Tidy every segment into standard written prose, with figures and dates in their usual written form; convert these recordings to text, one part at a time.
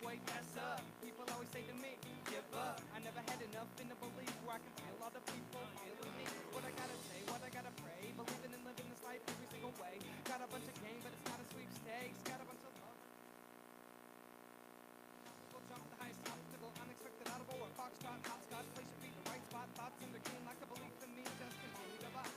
wait, that's up. People always say to me, give up. I never had enough in the belief where I can feel all the people feeling me. What I gotta say, what I gotta pray, believing and living this life every single way. Got a bunch of game, but it's not a sweepstakes. Got a bunch of love. People jump the highest obstacle, unexpected audible or foxtrot, hopscotch. Place your feet in the right spot, thoughts under keen like a belief in me. Just continue to vibe.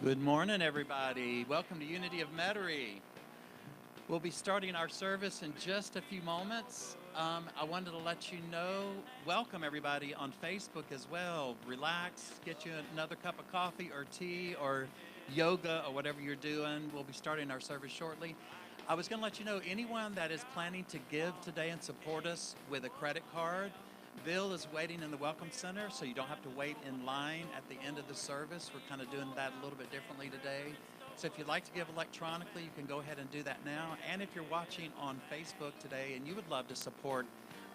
Good morning, everybody. Welcome to Unity of Metairie. We'll be starting our service in just a few moments. I wanted to let you know, welcome everybody on Facebook as well. Relax, get you another cup of coffee or tea or yoga or whatever you're doing. We'll be starting our service shortly. I was going to let you know, anyone that is planning to give today and support us with a credit card, Bill is waiting in the Welcome Center, so you don't have to wait in line at the end of the service. We're kind of doing that a little bit differently today. So if you'd like to give electronically, you can go ahead and do that now. And if you're watching on Facebook today and you would love to support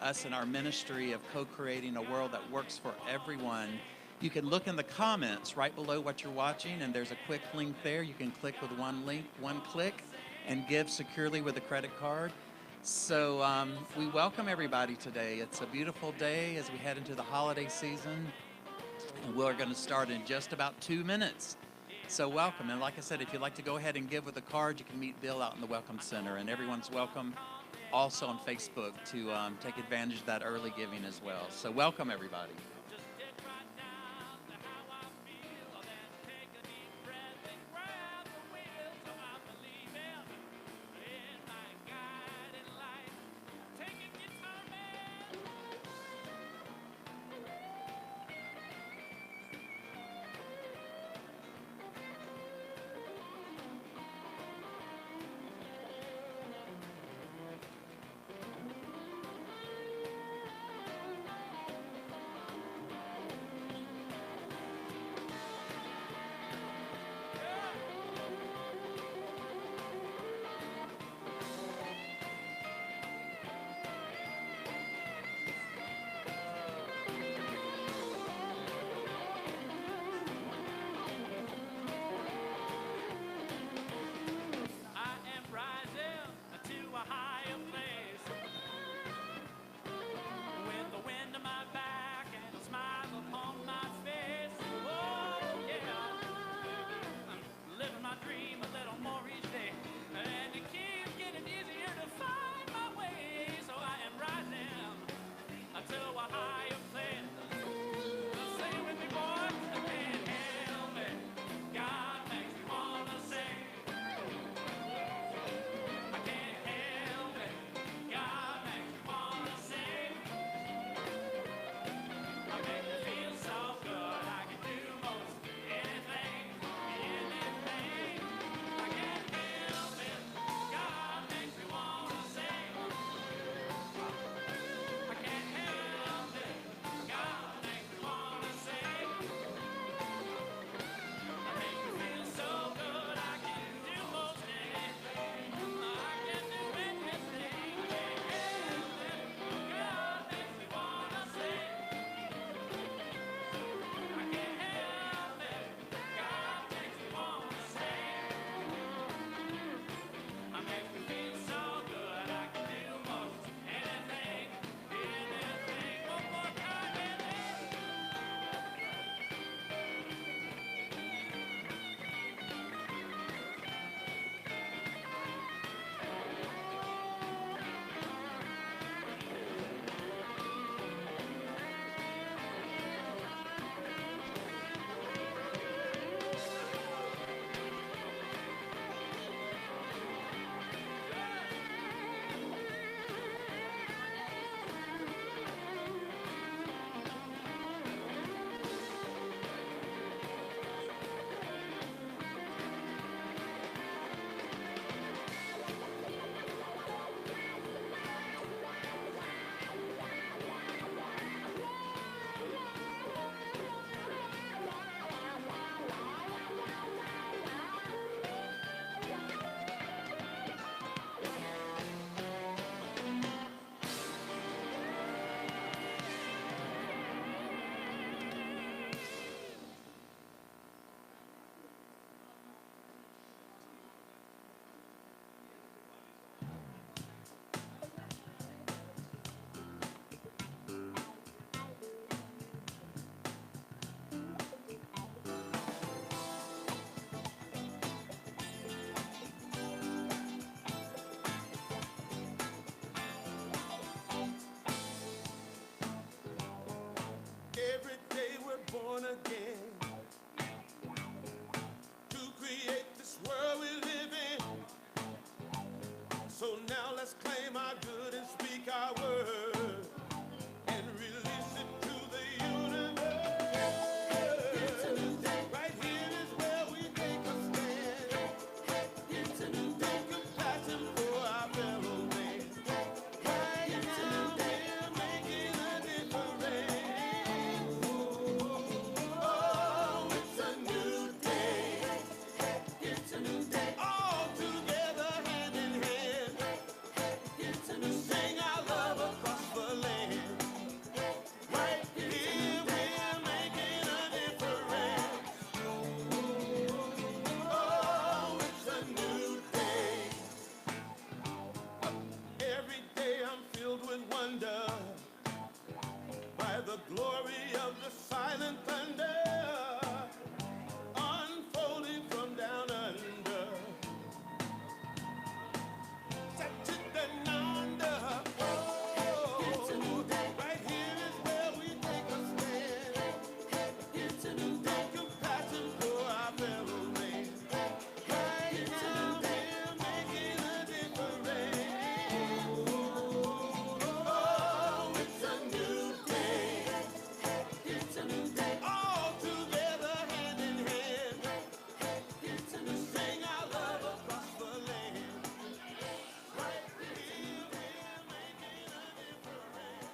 us in our ministry of co-creating a world that works for everyone, you can look in the comments right below what you're watching, and there's a quick link there. You can click with one click, and give securely with a credit card. So we welcome everybody today. It's a beautiful day as we head into the holiday season, and we're going to start in just about 2 minutes. So welcome, and like I said, if you'd like to go ahead and give with a card, you can meet Bill out in the Welcome Center, and everyone's welcome also on Facebook to take advantage of that early giving as well. So welcome, everybody. of the silent thunder unfolding from down under. Satchitananda. It's a new day. Right here is where we take a stand. It's a new day. Compassion for our fellow man. Right now we're making a difference. Oh, it's a new day. It's a new day. All together hand in hand. It's a new sing our love across the land. Right here we're making a difference.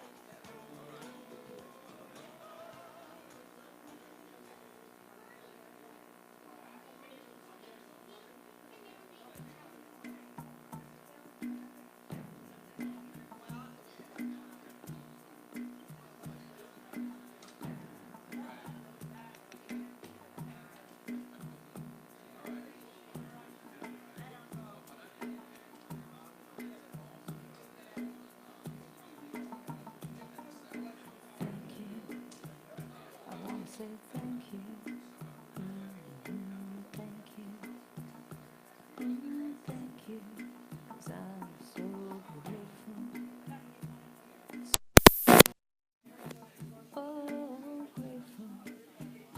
I want to say thank you. Thank you. Thank you. 'Cause I'm so grateful. Oh, grateful.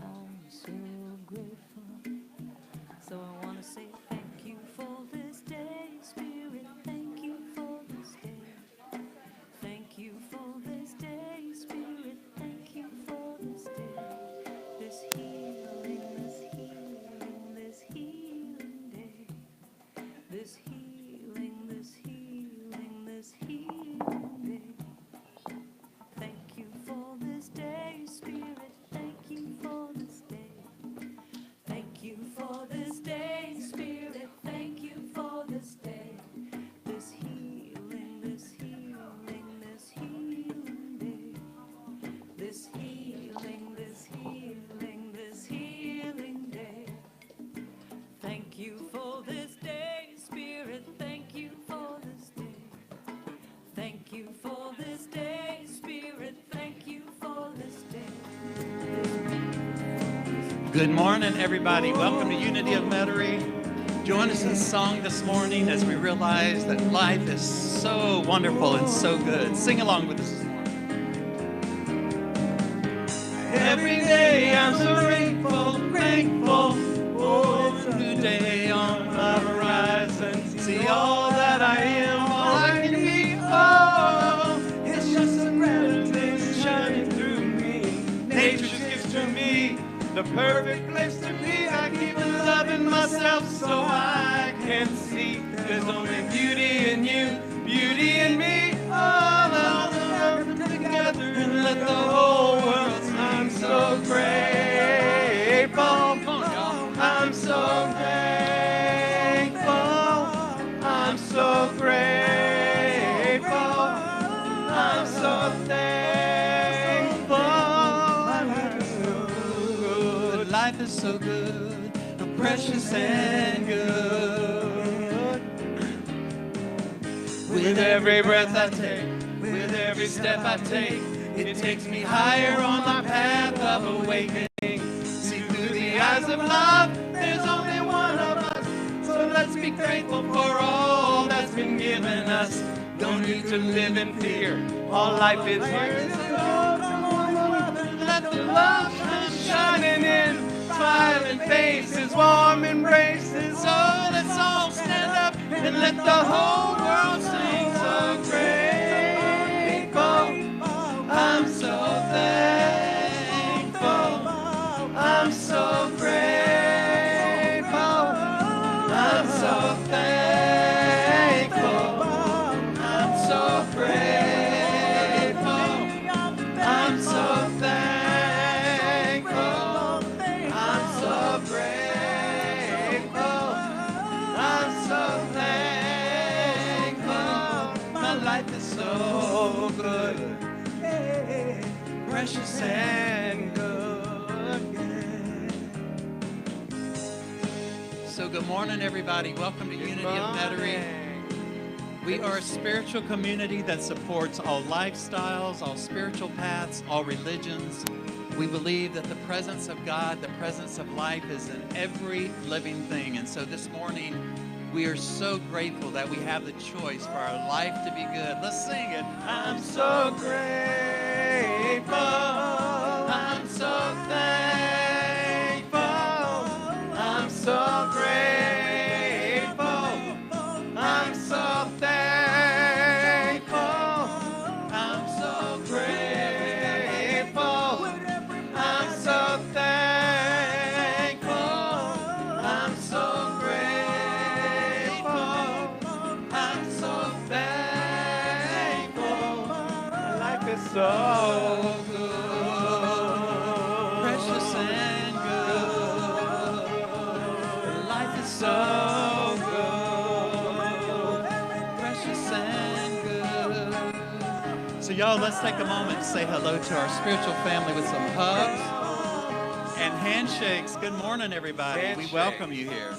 I'm so grateful. So I want to say thank you for this day, Spirit. Thank you for this day. Thank you for this day, Spirit. Thank you for this day. This healing, this healing, this healing day. This healing, this healing, this healing day. Thank you for this day, Spirit. Thank you for this day. Thank you for this day, Spirit. Thank you for this day. This healing, this healing, this healing day. This healing, this healing, this healing day. Thank you for this day, Spirit. Thank you for this day. Thank you for this day, Spirit. Thank you for this day. Good morning, everybody. Welcome to Unity of Metairie. Join us in song this morning as we realize that life is so wonderful and so good. Sing along with us this morning. Every day I'm so grateful, thankful. Oh, it's a new day on the horizon. See all that I am, all I can be. Oh, it's just a gratitude shining through me. Nature's gift to me, the perfect place to be. I keep loving myself so I can see there's only beauty in you, beauty in me. All of the earth together and let the whole world sing. I'm so grateful. Come on, y'all. I'm so grateful. I'm so grateful. I'm so thankful. Life is so good, precious and good. With every breath I take, with every step I take, it takes me higher on my path of awakening. See through the eyes of love, there's only one of us. So let's be grateful for all that's been given us. Don't need to live in fear, all life is here. Let the love come shining in, smiling faces, warm embraces. So let's all stand up and let the whole world sing. So grateful, I'm so thankful, I'm so grateful, I'm so thankful, I'm so grateful, I'm so thankful, I'm so grateful, I'm so thankful. My life is so good, precious and good. So good morning, everybody. Welcome to Unity of Metairie. We are a spiritual community that supports all lifestyles, all spiritual paths, all religions. We believe that the presence of God, the presence of life is in every living thing. And so this morning, we are so grateful that we have the choice for our life to be good. Let's sing it. I'm so grateful. I'm so thankful. I'm so grateful. I'm so thankful. I'm so grateful. I'm so thankful. I'm so grateful. I'm so thankful. Life is so good. Precious and good. Life is so good. Precious and good. So y'all, let's take a moment to say hello to our spiritual family with some hugs and handshakes. Good morning, everybody. We welcome you here.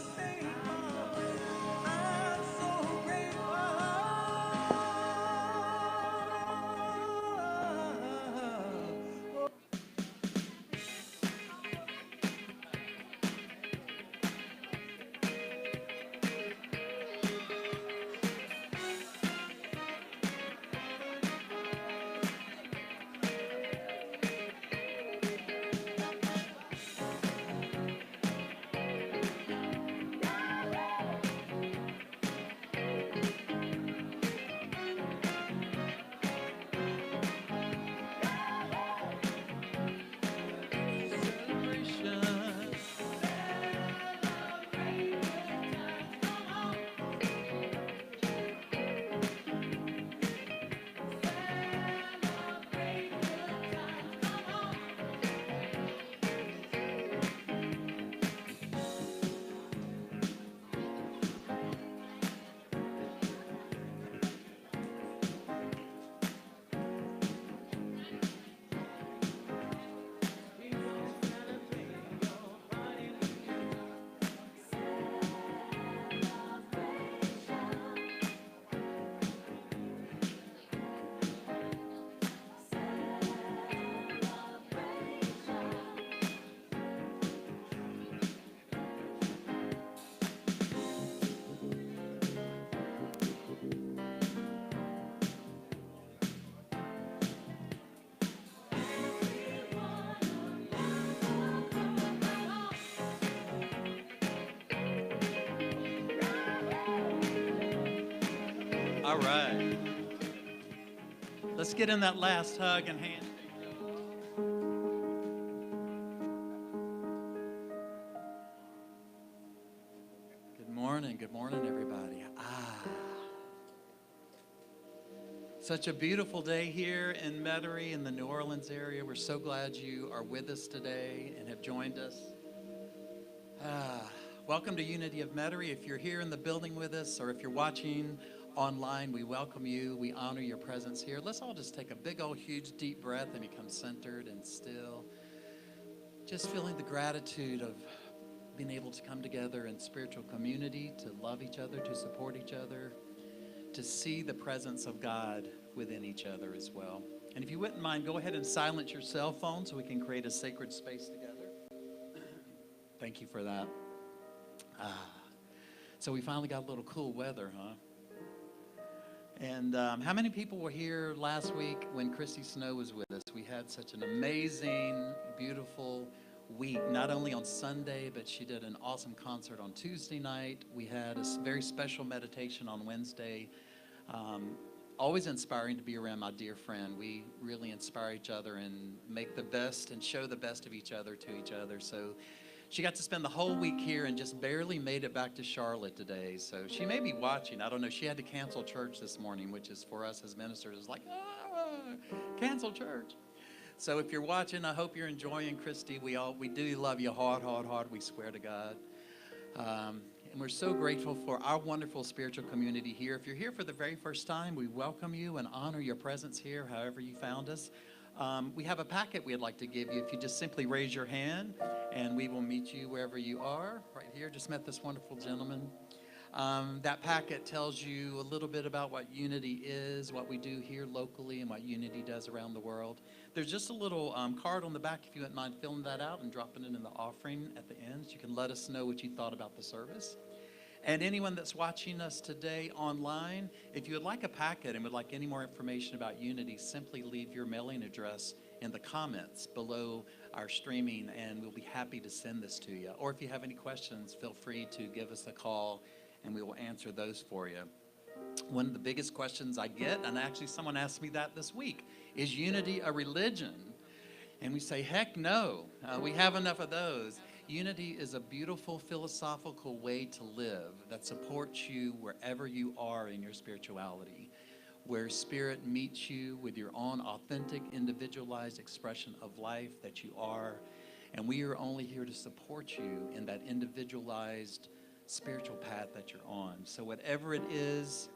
All right. Let's get in that last hug and handshake. Good morning, everybody. Such a beautiful day here in Metairie in the New Orleans area. We're so glad you are with us today and have joined us. Welcome to Unity of Metairie. If you're here in the building with us or if you're watching online, we welcome you. We honor your presence here. Let's all just take a big old huge deep breath and become centered and still. Just feeling the gratitude of being able to come together in spiritual community, to love each other, to support each other, to see the presence of God within each other as well. And if you wouldn't mind, go ahead and silence your cell phone so we can create a sacred space together. Thank you for that. So we finally got a little cool weather, huh? And how many people were here last week when Christy Snow was with us? We had such an amazing, beautiful week, not only on Sunday, but she did an awesome concert on Tuesday night. We had a very special meditation on Wednesday. Always inspiring to be around my dear friend. We really inspire each other and make the best and show the best of each other to each other. So she got to spend the whole week here and just barely made it back to Charlotte today. So she may be watching. I don't know. She had to cancel church this morning, which is for us as ministers, is like, cancel church. So if you're watching, I hope you're enjoying Christy. We do love you hard, hard, hard. We swear to God. And we're so grateful for our wonderful spiritual community here. If you're here for the very first time, we welcome you and honor your presence here, however you found us. We have a packet we'd like to give you. If you just simply raise your hand, and we will meet you wherever you are. Right here, just met this wonderful gentleman. That packet tells you a little bit about what Unity is, what we do here locally, and what Unity does around the world. There's just a little card on the back if you wouldn't mind filling that out and dropping it in the offering at the end. So you can let us know what you thought about the service. And anyone that's watching us today online, if you would like a packet and would like any more information about Unity, simply leave your mailing address in the comments below our streaming, and we'll be happy to send this to you. Or if you have any questions, feel free to give us a call, and we will answer those for you. One of the biggest questions I get, and actually someone asked me that this week, is Unity a religion? And we say, heck no. We have enough of those. Unity is a beautiful philosophical way to live that supports you wherever you are in your spirituality, where spirit meets you with your own authentic, individualized expression of life that you are. And we are only here to support you in that individualized spiritual path that you're on. So whatever it is,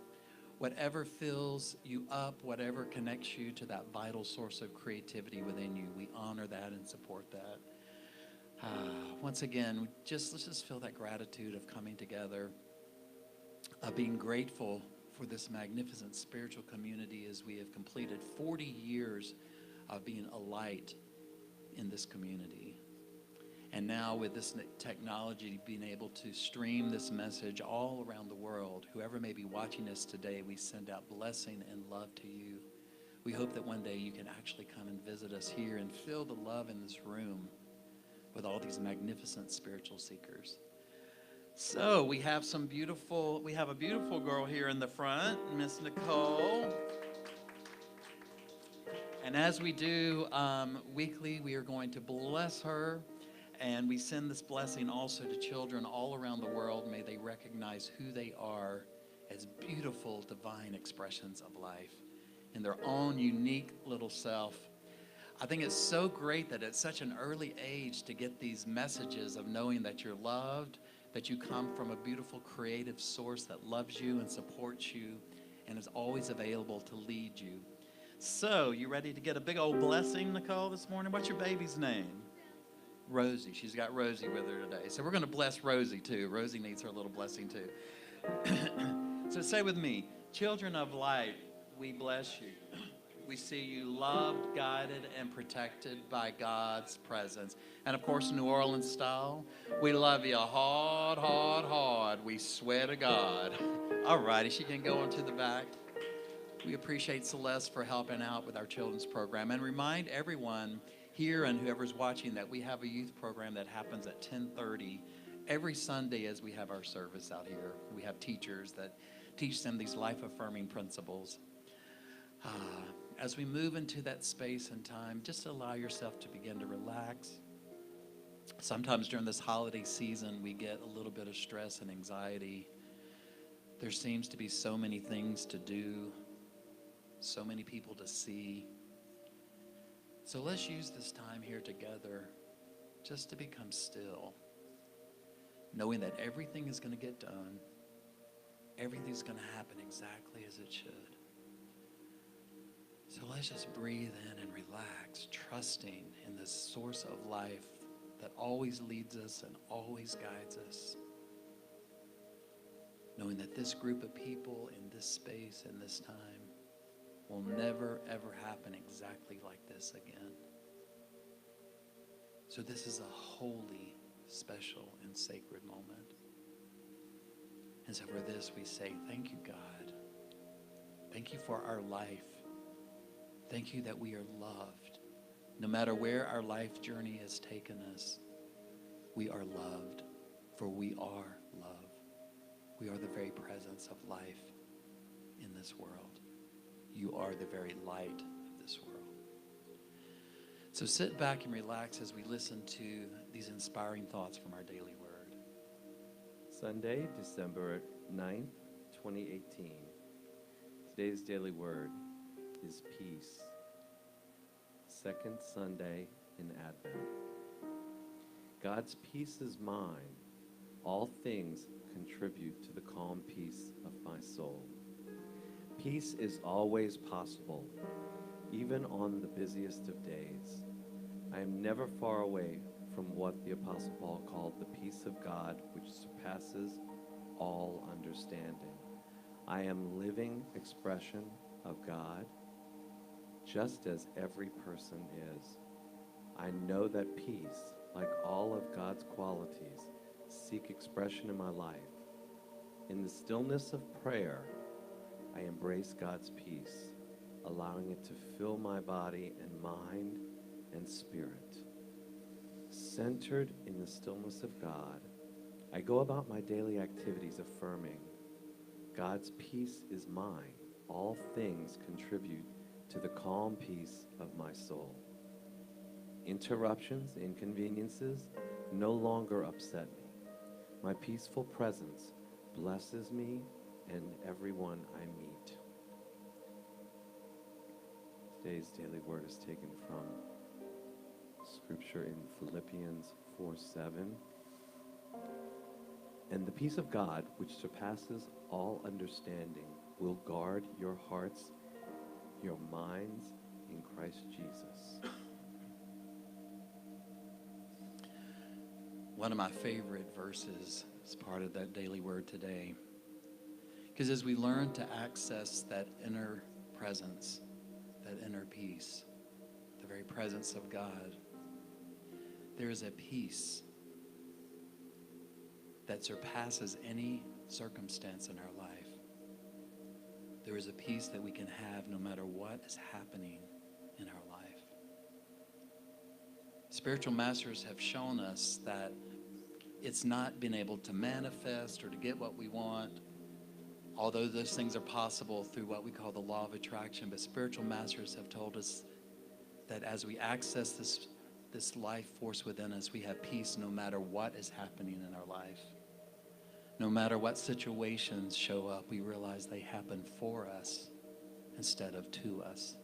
whatever fills you up, whatever connects you to that vital source of creativity within you, we honor that and support that. Once again, let's just feel that gratitude of coming together, of being grateful for this magnificent spiritual community as we have completed 40 years of being a light in this community. And now with this technology, being able to stream this message all around the world, whoever may be watching us today, we send out blessing and love to you. We hope that one day you can actually come and visit us here and feel the love in this room with all these magnificent spiritual seekers. So we have a beautiful girl here in the front, Miss Nicole. And as we do weekly, we are going to bless her. And we send this blessing also to children all around the world. May they recognize who they are as beautiful, divine expressions of life in their own unique little self. I think it's so great that at such an early age to get these messages of knowing that you're loved, that you come from a beautiful creative source that loves you and supports you and is always available to lead you. So, you ready to get a big old blessing, Nicole, this morning? What's your baby's name? Rosie. She's got Rosie with her today. So we're going to bless Rosie too. Rosie needs her little blessing too. So say with me, children of light, we bless you. We see you loved, guided, and protected by God's presence. And of course, New Orleans style, we love you hard, hard, hard. We swear to God. All righty, she can go into the back. We appreciate Celeste for helping out with our children's program. And remind everyone here and whoever's watching that we have a youth program that happens at 10:30 every Sunday as we have our service out here. We have teachers that teach them these life-affirming principles. As we move into that space and time, just allow yourself to begin to relax. Sometimes during this holiday season, we get a little bit of stress and anxiety. There seems to be so many things to do, so many people to see. So let's use this time here together just to become still, knowing that everything is going to get done. Everything's going to happen exactly as it should. So let's just breathe in and relax, trusting in this source of life that always leads us and always guides us. Knowing that this group of people in this space and this time will never, ever happen exactly like this again. So this is a holy, special, and sacred moment. And so for this, we say, thank you, God. Thank you for our life. Thank you that we are loved. No matter where our life journey has taken us, we are loved, for we are love. We are the very presence of life in this world. You are the very light of this world. So sit back and relax as we listen to these inspiring thoughts from our daily word. Sunday, December 9th, 2018. Today's daily word is peace. Second Sunday in Advent. God's peace is mine. All things contribute to the calm peace of my soul. Peace is always possible, even on the busiest of days. I am never far away from what the Apostle Paul called the peace of God, which surpasses all understanding. I am living expression of God, just as every person is. I know that peace, like all of God's qualities, seek expression in my life. In the stillness of prayer, I embrace God's peace, allowing it to fill my body and mind and spirit. Centered in the stillness of God, I go about my daily activities affirming, God's peace is mine. All things contribute to the calm peace of my soul. Interruptions, inconveniences no longer upset me. My peaceful presence blesses me and everyone I meet. Today's daily word is taken from scripture in Philippians 4:7. And the peace of God, which surpasses all understanding, will guard your hearts, your minds in Christ Jesus. One of my favorite verses is part of that daily word today. Because as we learn to access that inner presence, that inner peace, the very presence of God, there is a peace that surpasses any circumstance in our life. There is a peace that we can have no matter what is happening in our life. Spiritual masters have shown us that it's not being able to manifest or to get what we want, although those things are possible through what we call the law of attraction. But spiritual masters have told us that as we access this life force within us, we have peace no matter what is happening in our life. No matter what situations show up, we realize they happen for us instead of to us.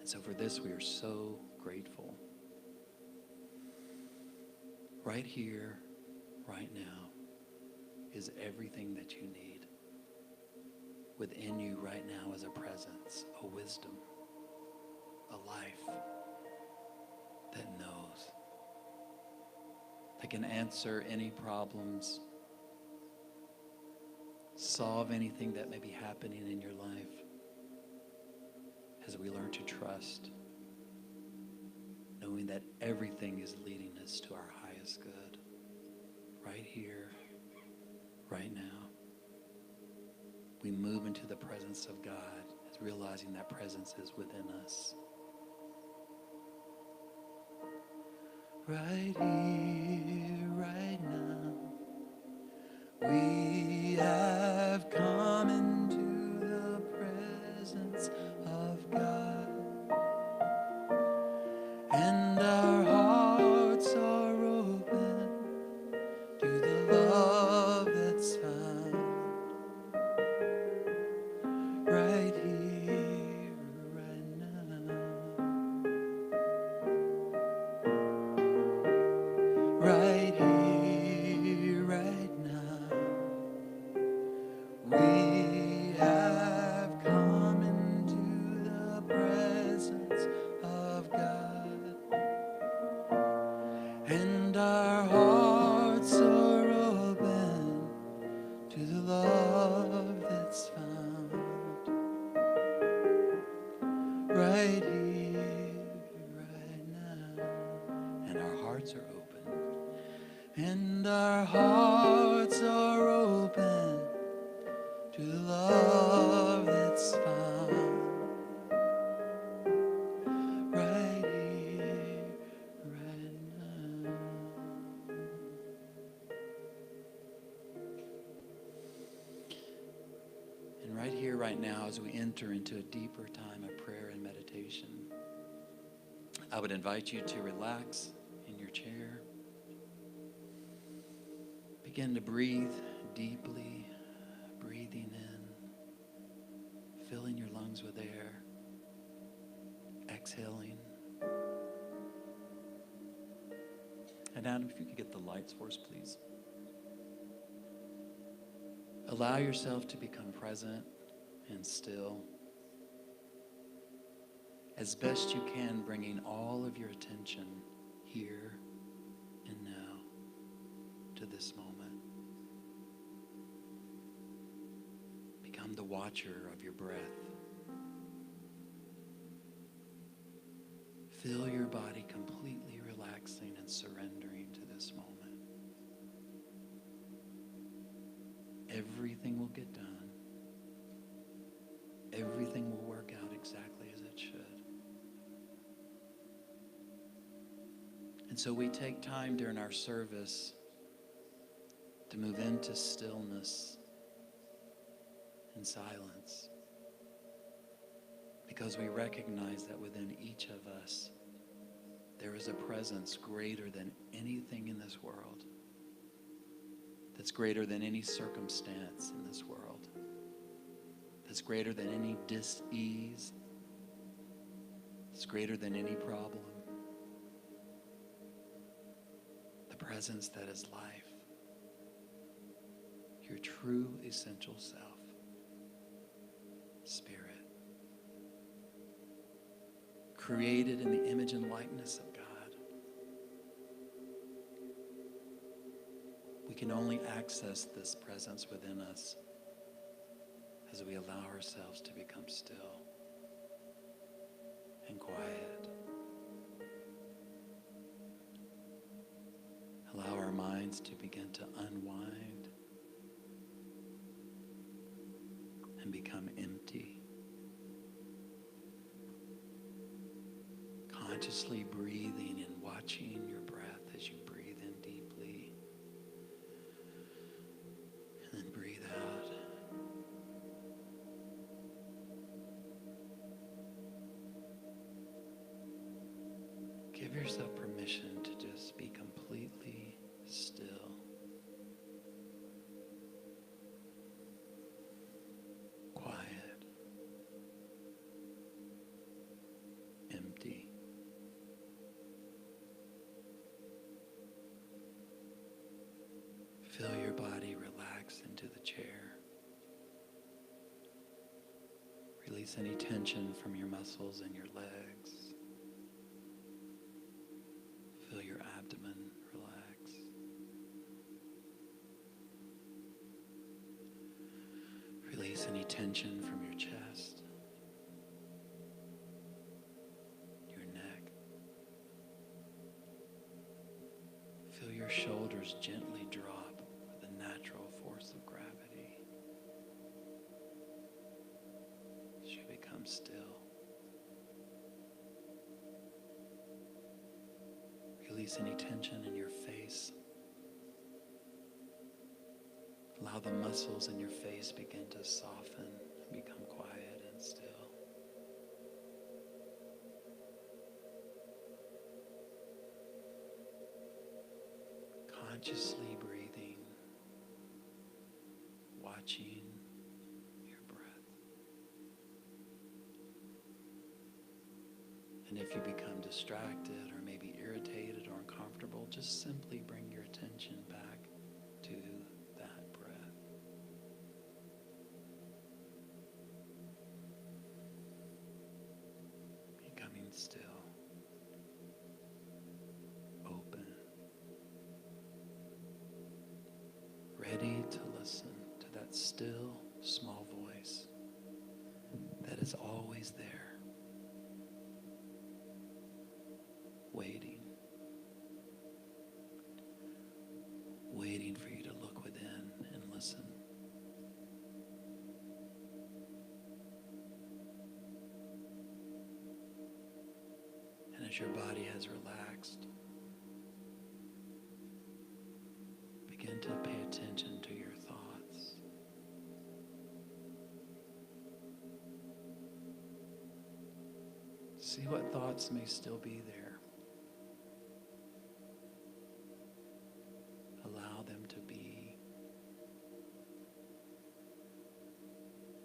And so for this, we are so grateful. Right here, right now, is everything that you need. Within you right now is a presence, a wisdom, a life that knows, that can answer any problems, solve anything that may be happening in your life, as we learn to trust, knowing that everything is leading us to our highest good, right here, right now. We move into the presence of God, as realizing that presence is within us. Right here, right now, we have come into the presence of God, and our hearts are open to the love that's found right here, right now. Right here, right now, we have come into the presence of God, and our hearts are open to the love that's found right here, right now, and our hearts are open. And our hearts are open to the love that's found right here, right now. And right here, right now, as we enter into a deeper time of prayer and meditation, I would invite you to relax in your chair. Begin to breathe deeply, breathing in, filling your lungs with air, exhaling. And Adam, if you could get the lights for us, please. Allow yourself to become present and still, as best you can, bringing all of your attention here and now to this moment. Become the watcher of your breath. Feel your body completely relaxing and surrendering to this moment. Everything will get done. Everything will work out exactly as it should. And so we take time during our service to move into stillness and silence, because we recognize that within each of us there is a presence greater than anything in this world, that's greater than any circumstance in this world, that's greater than any dis-ease, it's greater than any problem. The presence that is life, your true essential self, Spirit, created in the image and likeness of God. We can only access this presence within us as we allow ourselves to become still and quiet. Allow our minds to begin to unwind and become empty. Consciously breathing and watching your breath as you breathe in deeply and then breathe out. Give yourself permission to just be completely still. Quiet. Empty. Feel your body relax into the chair. Release any tension from your muscles and your legs. Feel your abdomen relax. Release any tension from your chest, your neck. Feel your shoulders gently drop with the natural force of gravity as you become still. Release any tension in your face. Allow the muscles in your face begin to soften and become quiet and still. Consciously breathing, watching your breath. And if you become distracted or maybe irritated or uncomfortable, just simply bring your attention back to that breath. Becoming still, open, ready to listen to that still, small voice that is always there, waiting for you to look within and listen. And as your body has relaxed, begin to pay attention to your thoughts. See what thoughts may still be there. Allow them to be,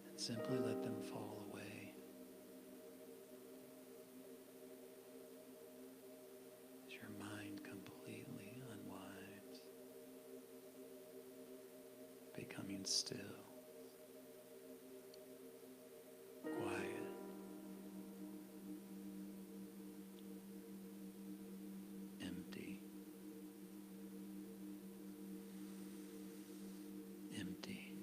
and simply let them fall away. As your mind completely unwinds, becoming still, quiet, empty, empty.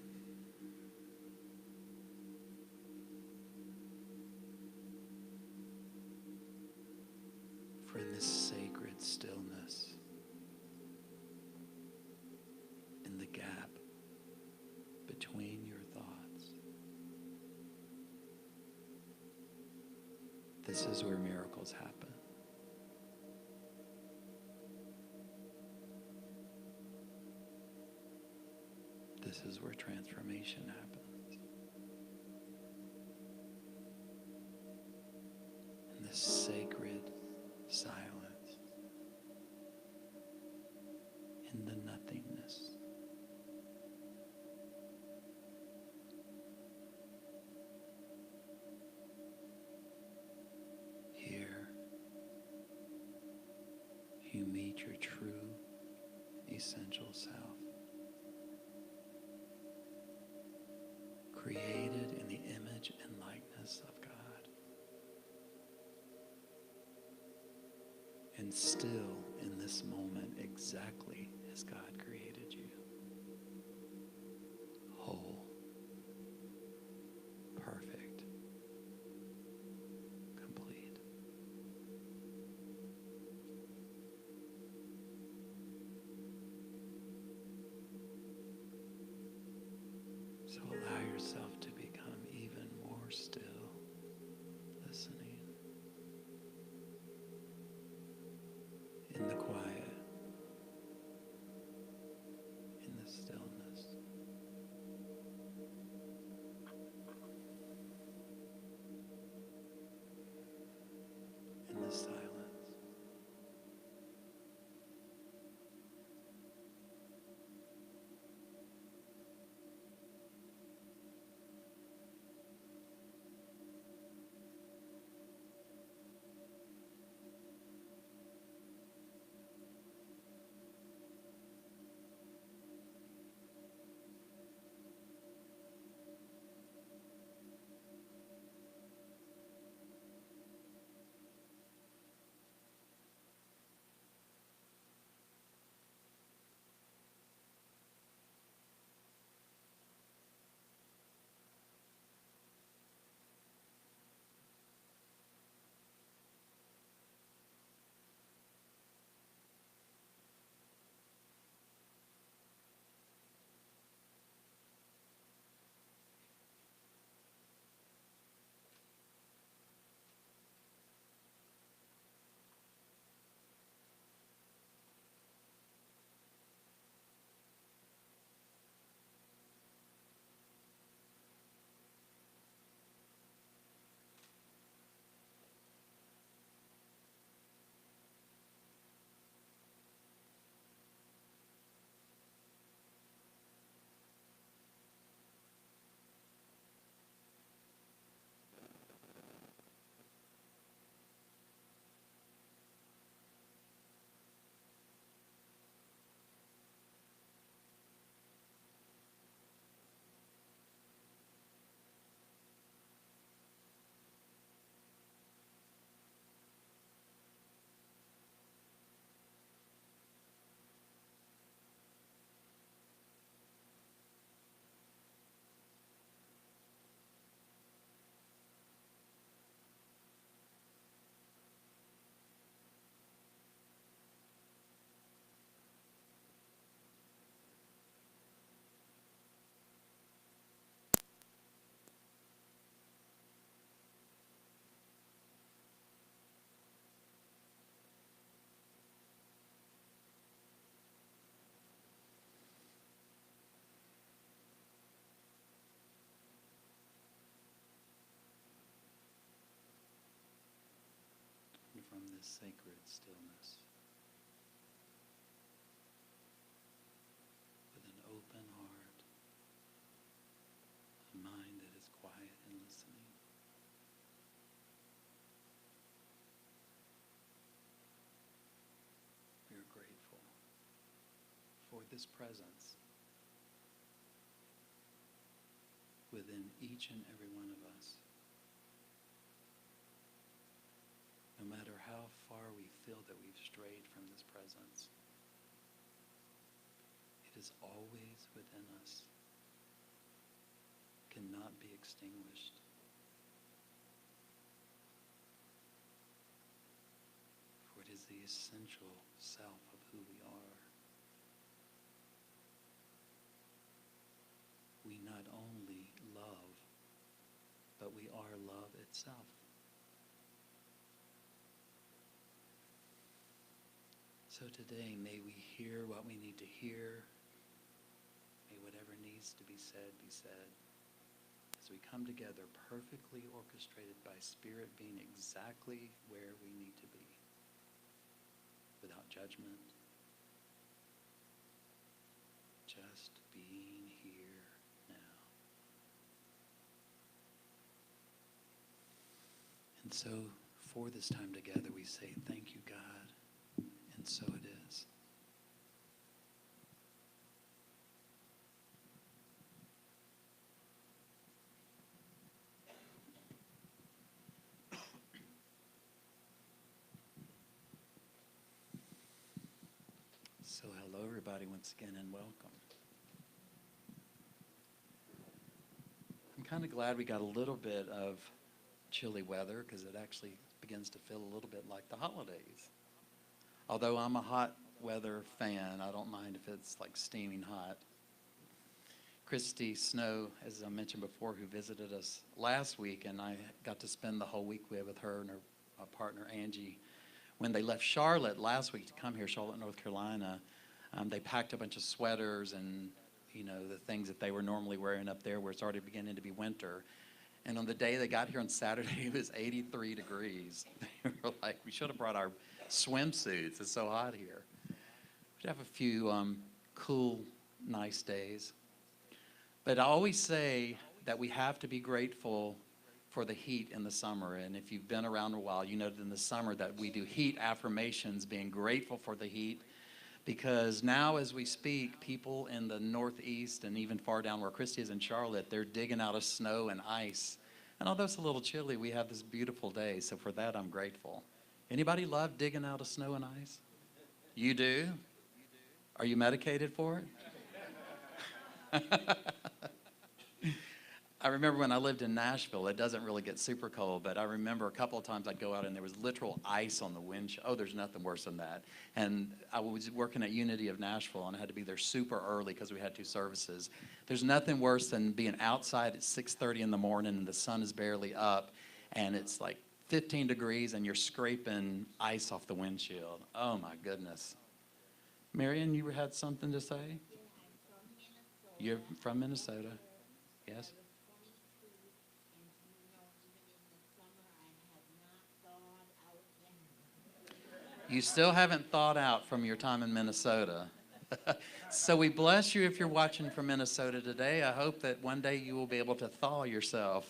This is where miracles happen. This is where transformation happens. In this sacred silence, in the nothingness. Here, you meet your true, essential self. Created in the image and likeness of God. And still in this moment exactly as God created you. Whole. Perfect. Complete. So allow yourself to become even more still, listening in the quiet, in the stillness. In the silence. And from this sacred stillness, with an open heart, a mind that is quiet and listening, we are grateful for this presence within each and every one of us. No matter how far we feel that we've strayed from this presence, it is always within us, cannot be extinguished. For it is the essential self of who we are. We not only love, but we are love itself. So today, may we hear what we need to hear. May whatever needs to be said, as we come together, perfectly orchestrated by Spirit, being exactly where we need to be, without judgment, just being here now. And so, for this time together, we say, thank you, God, and so it is. So hello, everybody, once again, and welcome. I'm kind of glad we got a little bit of chilly weather because it actually begins to feel a little bit like the holidays. Although I'm a hot weather fan, I don't mind if it's like steaming hot. Christy Snow, as I mentioned before, who visited us last week, and I got to spend the whole week with her and her partner Angie. When they left Charlotte last week to come here, Charlotte, North Carolina, they packed a bunch of sweaters and, you know, the things that they were normally wearing up there where it's already beginning to be winter. And on the day they got here on Saturday, it was 83 degrees. They were like, we should have brought our swimsuits. It's so hot here. We have a few cool, nice days. But I always say that we have to be grateful for the heat in the summer. And if you've been around a while, you know that in the summer that we do heat affirmations, being grateful for the heat. Because now as we speak, people in the Northeast and even far down where Christy is in Charlotte, they're digging out of snow and ice. And although it's a little chilly, we have this beautiful day. So for that, I'm grateful. Anybody love digging out of snow and ice? You do? Are you medicated for it? I remember when I lived in Nashville, it doesn't really get super cold, but I remember a couple of times I'd go out and there was literal ice on the windshield. Oh, there's nothing worse than that. And I was working at Unity of Nashville, and I had to be there super early because we had 2 services. There's nothing worse than being outside at 6:30 in the morning and the sun is barely up, and it's like 15 degrees and you're scraping ice off the windshield. Oh, my goodness. Marion, you had something to say? You're from Minnesota. Yes? You still haven't thawed out from your time in Minnesota. So we bless you if you're watching from Minnesota today. I hope that one day you will be able to thaw yourself.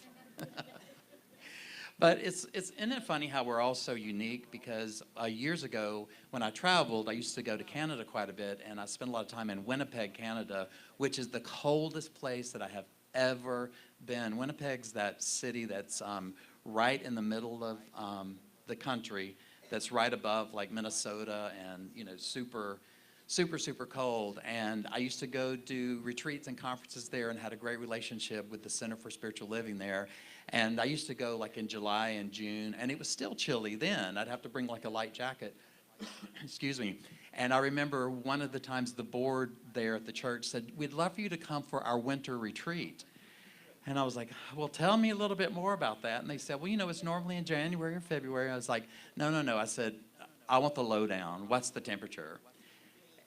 But isn't it funny how we're all so unique? Because years ago, when I traveled, I used to go to Canada quite a bit, and I spent a lot of time in Winnipeg, Canada, which is the coldest place that I have ever been. Winnipeg's that city that's right in the middle of the country, that's right above like Minnesota, and you know, super cold. And I used to go do retreats and conferences there and had a great relationship with the Center for Spiritual Living there. And I used to go like in July and June, and it was still chilly then. I'd have to bring like a light jacket. Excuse me. And I remember one of the times the board there at the church said, we'd love for you to come for our winter retreat. And I was like, well, tell me a little bit more about that. And they said, well, you know, it's normally in January or February. I was like, no. I said, I want the lowdown. What's the temperature?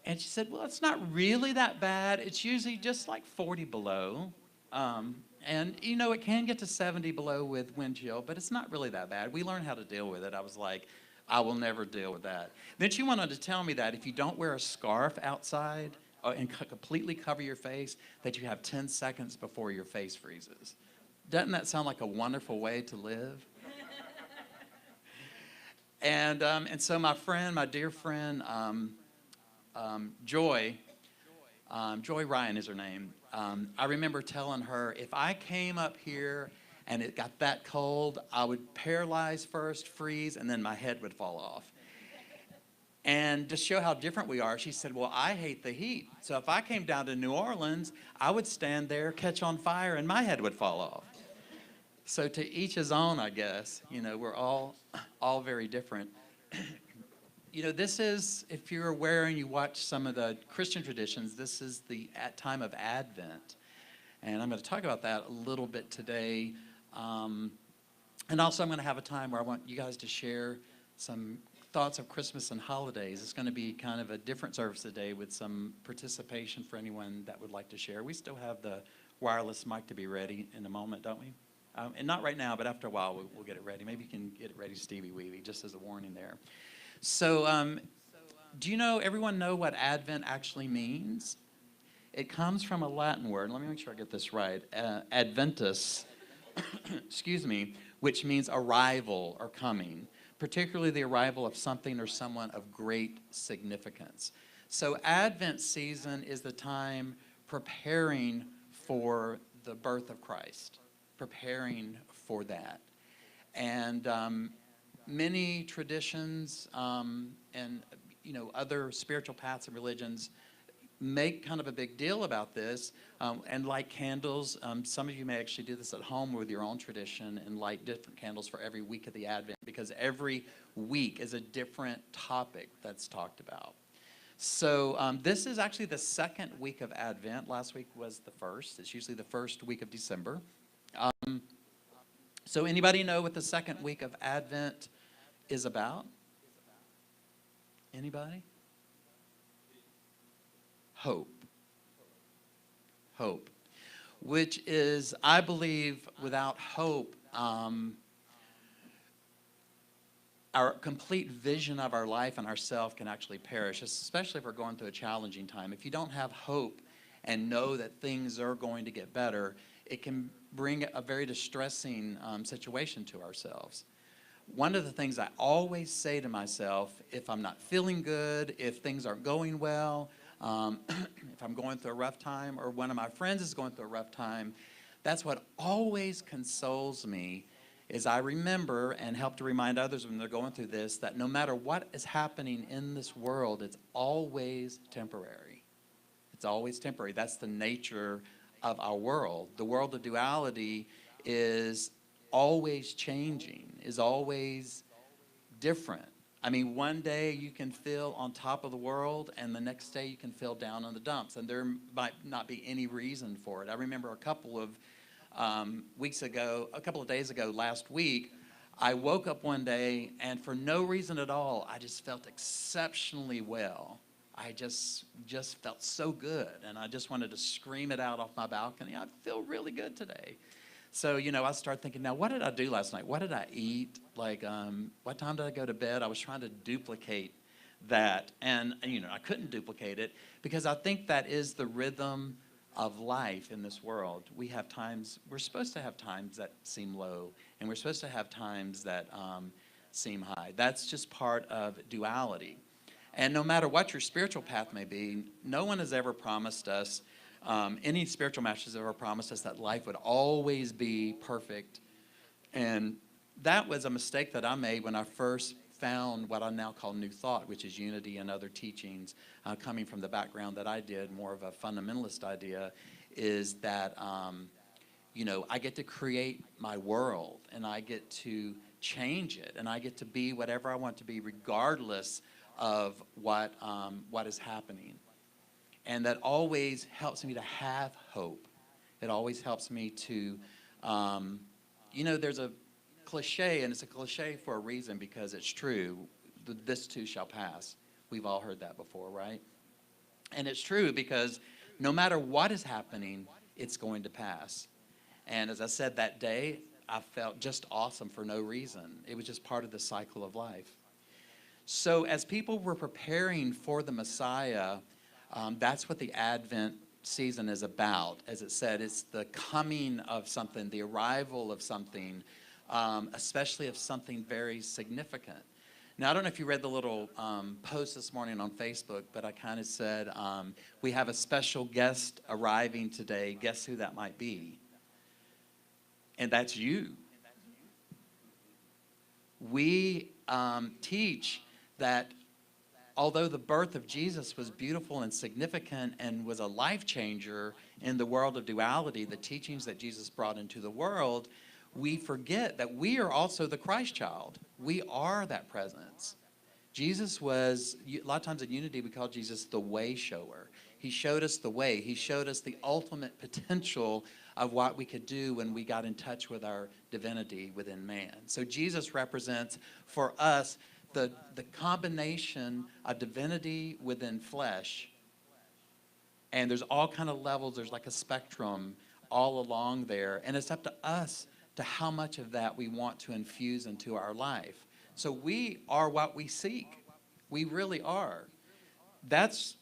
And she said, well, it's not really that bad. It's usually just like 40 below. And, you know, it can get to 70 below with wind chill, but it's not really that bad. We learned how to deal with it. I was like, I will never deal with that. Then she went on to tell me that if you don't wear a scarf outside, and completely cover your face, that you have 10 seconds before your face freezes. Doesn't that sound like a wonderful way to live? And so my dear friend, Joy Ryan is her name. I remember telling her, if I came up here and it got that cold, I would paralyze first, freeze, and then my head would fall off. And to show how different we are, she said, well, I hate the heat. So if I came down to New Orleans, I would stand there, catch on fire, and my head would fall off. So to each his own, I guess. You know, we're all very different. You know, this is, if you're aware and you watch some of the Christian traditions, this is the time of Advent. And I'm going to talk about that a little bit today. And also I'm going to have a time where I want you guys to share some thoughts of Christmas and holidays. It's going to be kind of a different service today with some participation for anyone that would like to share. We still have the wireless mic to be ready in a moment, don't we? And not right now, but after a while, we'll get it ready. Maybe you can get it ready, Stevie Weevy, just as a warning there. So do you know, everyone know what Advent actually means? It comes from a Latin word. Let me make sure I get this right. Adventus, excuse me, which means arrival or coming, particularly the arrival of something or someone of great significance. So Advent season is the time preparing for the birth of Christ, preparing for that. And many traditions and other spiritual paths and religions make kind of a big deal about this and light candles. Some of you may actually do this at home with your own tradition and light different candles for every week of the Advent, because every week is a different topic that's talked about. So this is actually the second week of Advent. Last week was the first. It's usually the first week of December. So anybody know what the second week of Advent is about? Anybody? Hope. Hope. Which is, I believe, without hope, our complete vision of our life and ourself can actually perish, especially if we're going through a challenging time. If you don't have hope and know that things are going to get better, it can bring a very distressing situation to ourselves. One of the things I always say to myself, if I'm not feeling good, if things aren't going well, if I'm going through a rough time, or one of my friends is going through a rough time, that's what always consoles me, is I remember and help to remind others when they're going through this, that no matter what is happening in this world, it's always temporary. It's always temporary. That's the nature of our world. The world of duality is always changing, is always different. I mean, one day you can feel on top of the world, and the next day you can feel down in the dumps, and there might not be any reason for it. I remember a couple of days ago, last week, I woke up one day, and for no reason at all, I just felt exceptionally well. I just felt so good, and I just wanted to scream it out off my balcony. I feel really good today. So, I start thinking, now, what did I do last night? What did I eat? Like, what time did I go to bed? I was trying to duplicate that, and I couldn't duplicate it, because I think that is the rhythm of life in this world. We have times, we're supposed to have times that seem low, and we're supposed to have times that seem high. That's just part of duality. And no matter what your spiritual path may be, no one has ever promised us, any spiritual master has ever promised us that life would always be perfect. And that was a mistake that I made when I first found what I now call New Thought, which is unity and other teachings, coming from the background that I did, more of a fundamentalist idea, is that, I get to create my world, and I get to change it, and I get to be whatever I want to be, regardless of what is happening. And that always helps me to have hope. It always helps me to, there's a cliche, and it's a cliche for a reason, because it's true. This too shall pass. We've all heard that before, right? And it's true, because no matter what is happening, it's going to pass. And as I said that day, I felt just awesome for no reason. It was just part of the cycle of life. So as people were preparing for the Messiah, that's what the Advent season is about. As it said, it's the coming of something, the arrival of something, especially of something very significant. Now, I don't know if you read the little post this morning on Facebook, but I kind of said, we have a special guest arriving today. Guess who that might be? And that's you. We teach that although the birth of Jesus was beautiful and significant and was a life changer in the world of duality, the teachings that Jesus brought into the world, we forget that we are also the Christ child. We are that presence. Jesus was, a lot of times in unity, we call Jesus the way shower. He showed us the way. He showed us the ultimate potential of what we could do when we got in touch with our divinity within man. So Jesus represents for us the combination of divinity within flesh, and there's all kind of levels. There's like a spectrum all along there, and it's up to us to how much of that we want to infuse into our life. So we are what we seek. We really are. That's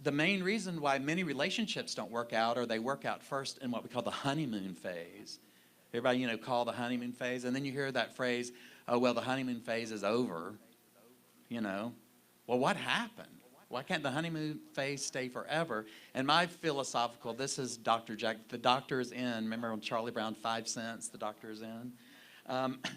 the main reason why many relationships don't work out, or they work out first in what we call the honeymoon phase. Everybody, call the honeymoon phase, and then you hear that phrase, oh, well, the honeymoon phase is over, Well, what happened? Why can't the honeymoon phase stay forever? And my philosophical, this is Dr. Jack, the doctor is in. Remember on Charlie Brown, 5 cents, the doctor is in?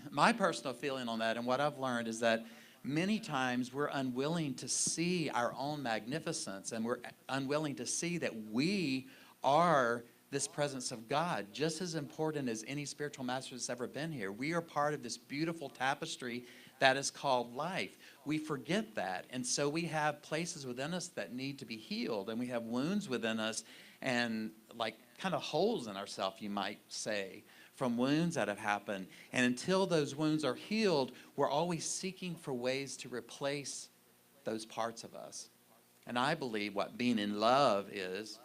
My personal feeling on that, and what I've learned, is that many times we're unwilling to see our own magnificence, and we're unwilling to see that we are this presence of God, just as important as any spiritual master that's ever been here. We are part of this beautiful tapestry that is called life. We forget that, and so we have places within us that need to be healed, and we have wounds within us, and like kind of holes in ourselves, you might say, from wounds that have happened. And until those wounds are healed, we're always seeking for ways to replace those parts of us. And I believe what being in love is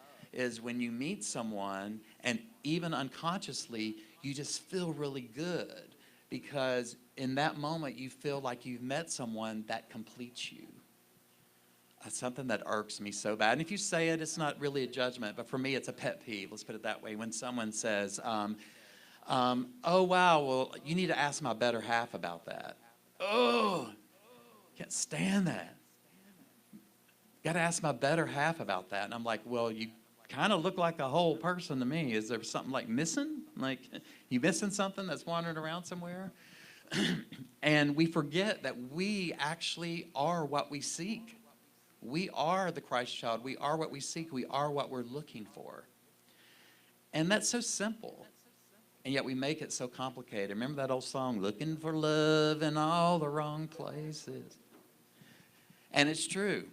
when you meet someone and even unconsciously, you just feel really good, because in that moment you feel like you've met someone that completes you. That's something that irks me so bad. And if you say it, it's not really a judgment, but for me it's a pet peeve, let's put it that way. When someone says, oh, wow, well, you need to ask my better half about that. Oh, can't stand that. Got to ask my better half about that. And I'm like, well, you kind of look like a whole person to me. Is there something like missing? Like, you missing something that's wandering around somewhere? And we forget that we actually are what we seek. We are the Christ child. We are what we seek. We are what we're looking for. And that's so simple. And yet we make it so complicated. Remember that old song, looking for love in all the wrong places? And it's true.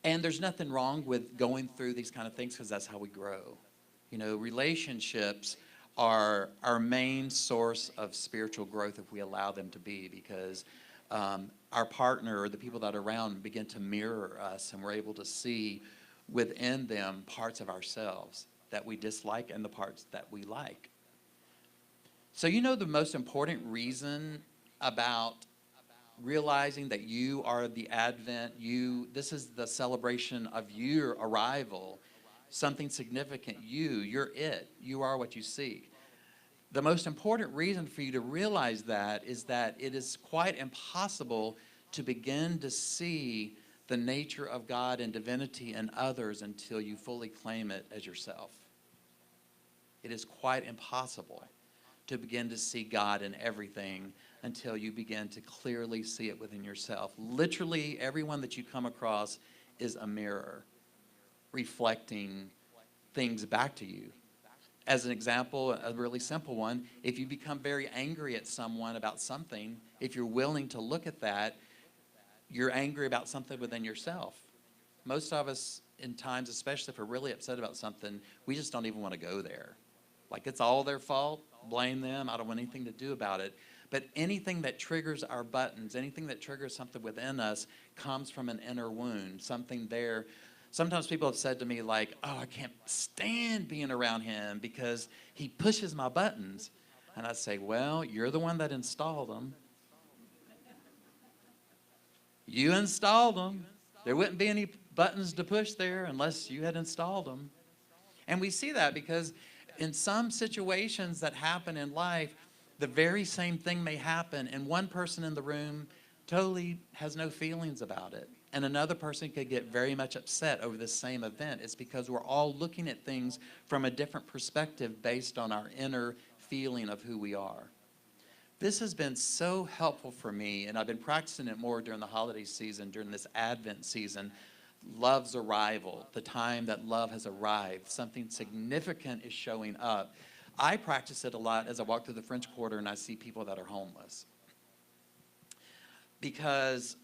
And there's nothing wrong with going through these kind of things, because that's how we grow. Relationships are our main source of spiritual growth if we allow them to be, because our partner or the people that are around begin to mirror us, and we're able to see within them parts of ourselves that we dislike and the parts that we like. So the most important reason about realizing that you are the Advent, this is the celebration of your arrival, something significant, you're it, you are what you seek. The most important reason for you to realize that is that it is quite impossible to begin to see the nature of God and divinity in others until you fully claim it as yourself. It is quite impossible to begin to see God in everything until you begin to clearly see it within yourself. Literally, everyone that you come across is a mirror reflecting things back to you. As an example, a really simple one, if you become very angry at someone about something, if you're willing to look at that, you're angry about something within yourself. Most of us, in times, especially if we're really upset about something, we just don't even want to go there. Like, it's all their fault, blame them, I don't want anything to do about it. But anything that triggers our buttons, anything that triggers something within us, comes from an inner wound, something there. Sometimes people have said to me, like, oh, I can't stand being around him because he pushes my buttons. And I say, well, you're the one that installed them. You installed them. There wouldn't be any buttons to push there unless you had installed them. And we see that because in some situations that happen in life, the very same thing may happen, and one person in the room totally has no feelings about it, and another person could get very much upset over the same event. It's because we're all looking at things from a different perspective based on our inner feeling of who we are. This has been so helpful for me, and I've been practicing it more during the holiday season, during this Advent season. Love's arrival, the time that love has arrived, something significant is showing up. I practice it a lot as I walk through the French Quarter and I see people that are homeless. Because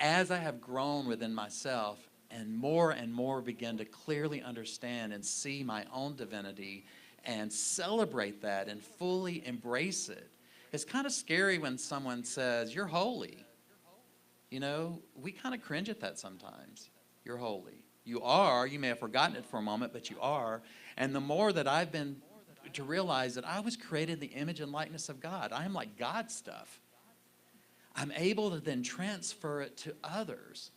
as I have grown within myself and more begin to clearly understand and see my own divinity and celebrate that and fully embrace it, It's kind of scary when someone says, "You're holy." You know, we kind of cringe at that sometimes. You're holy. You are. You may have forgotten it for a moment, but you are. And the more that I've been to realize that I was created in the image and likeness of God, I am like God stuff. I'm able to then transfer it to others.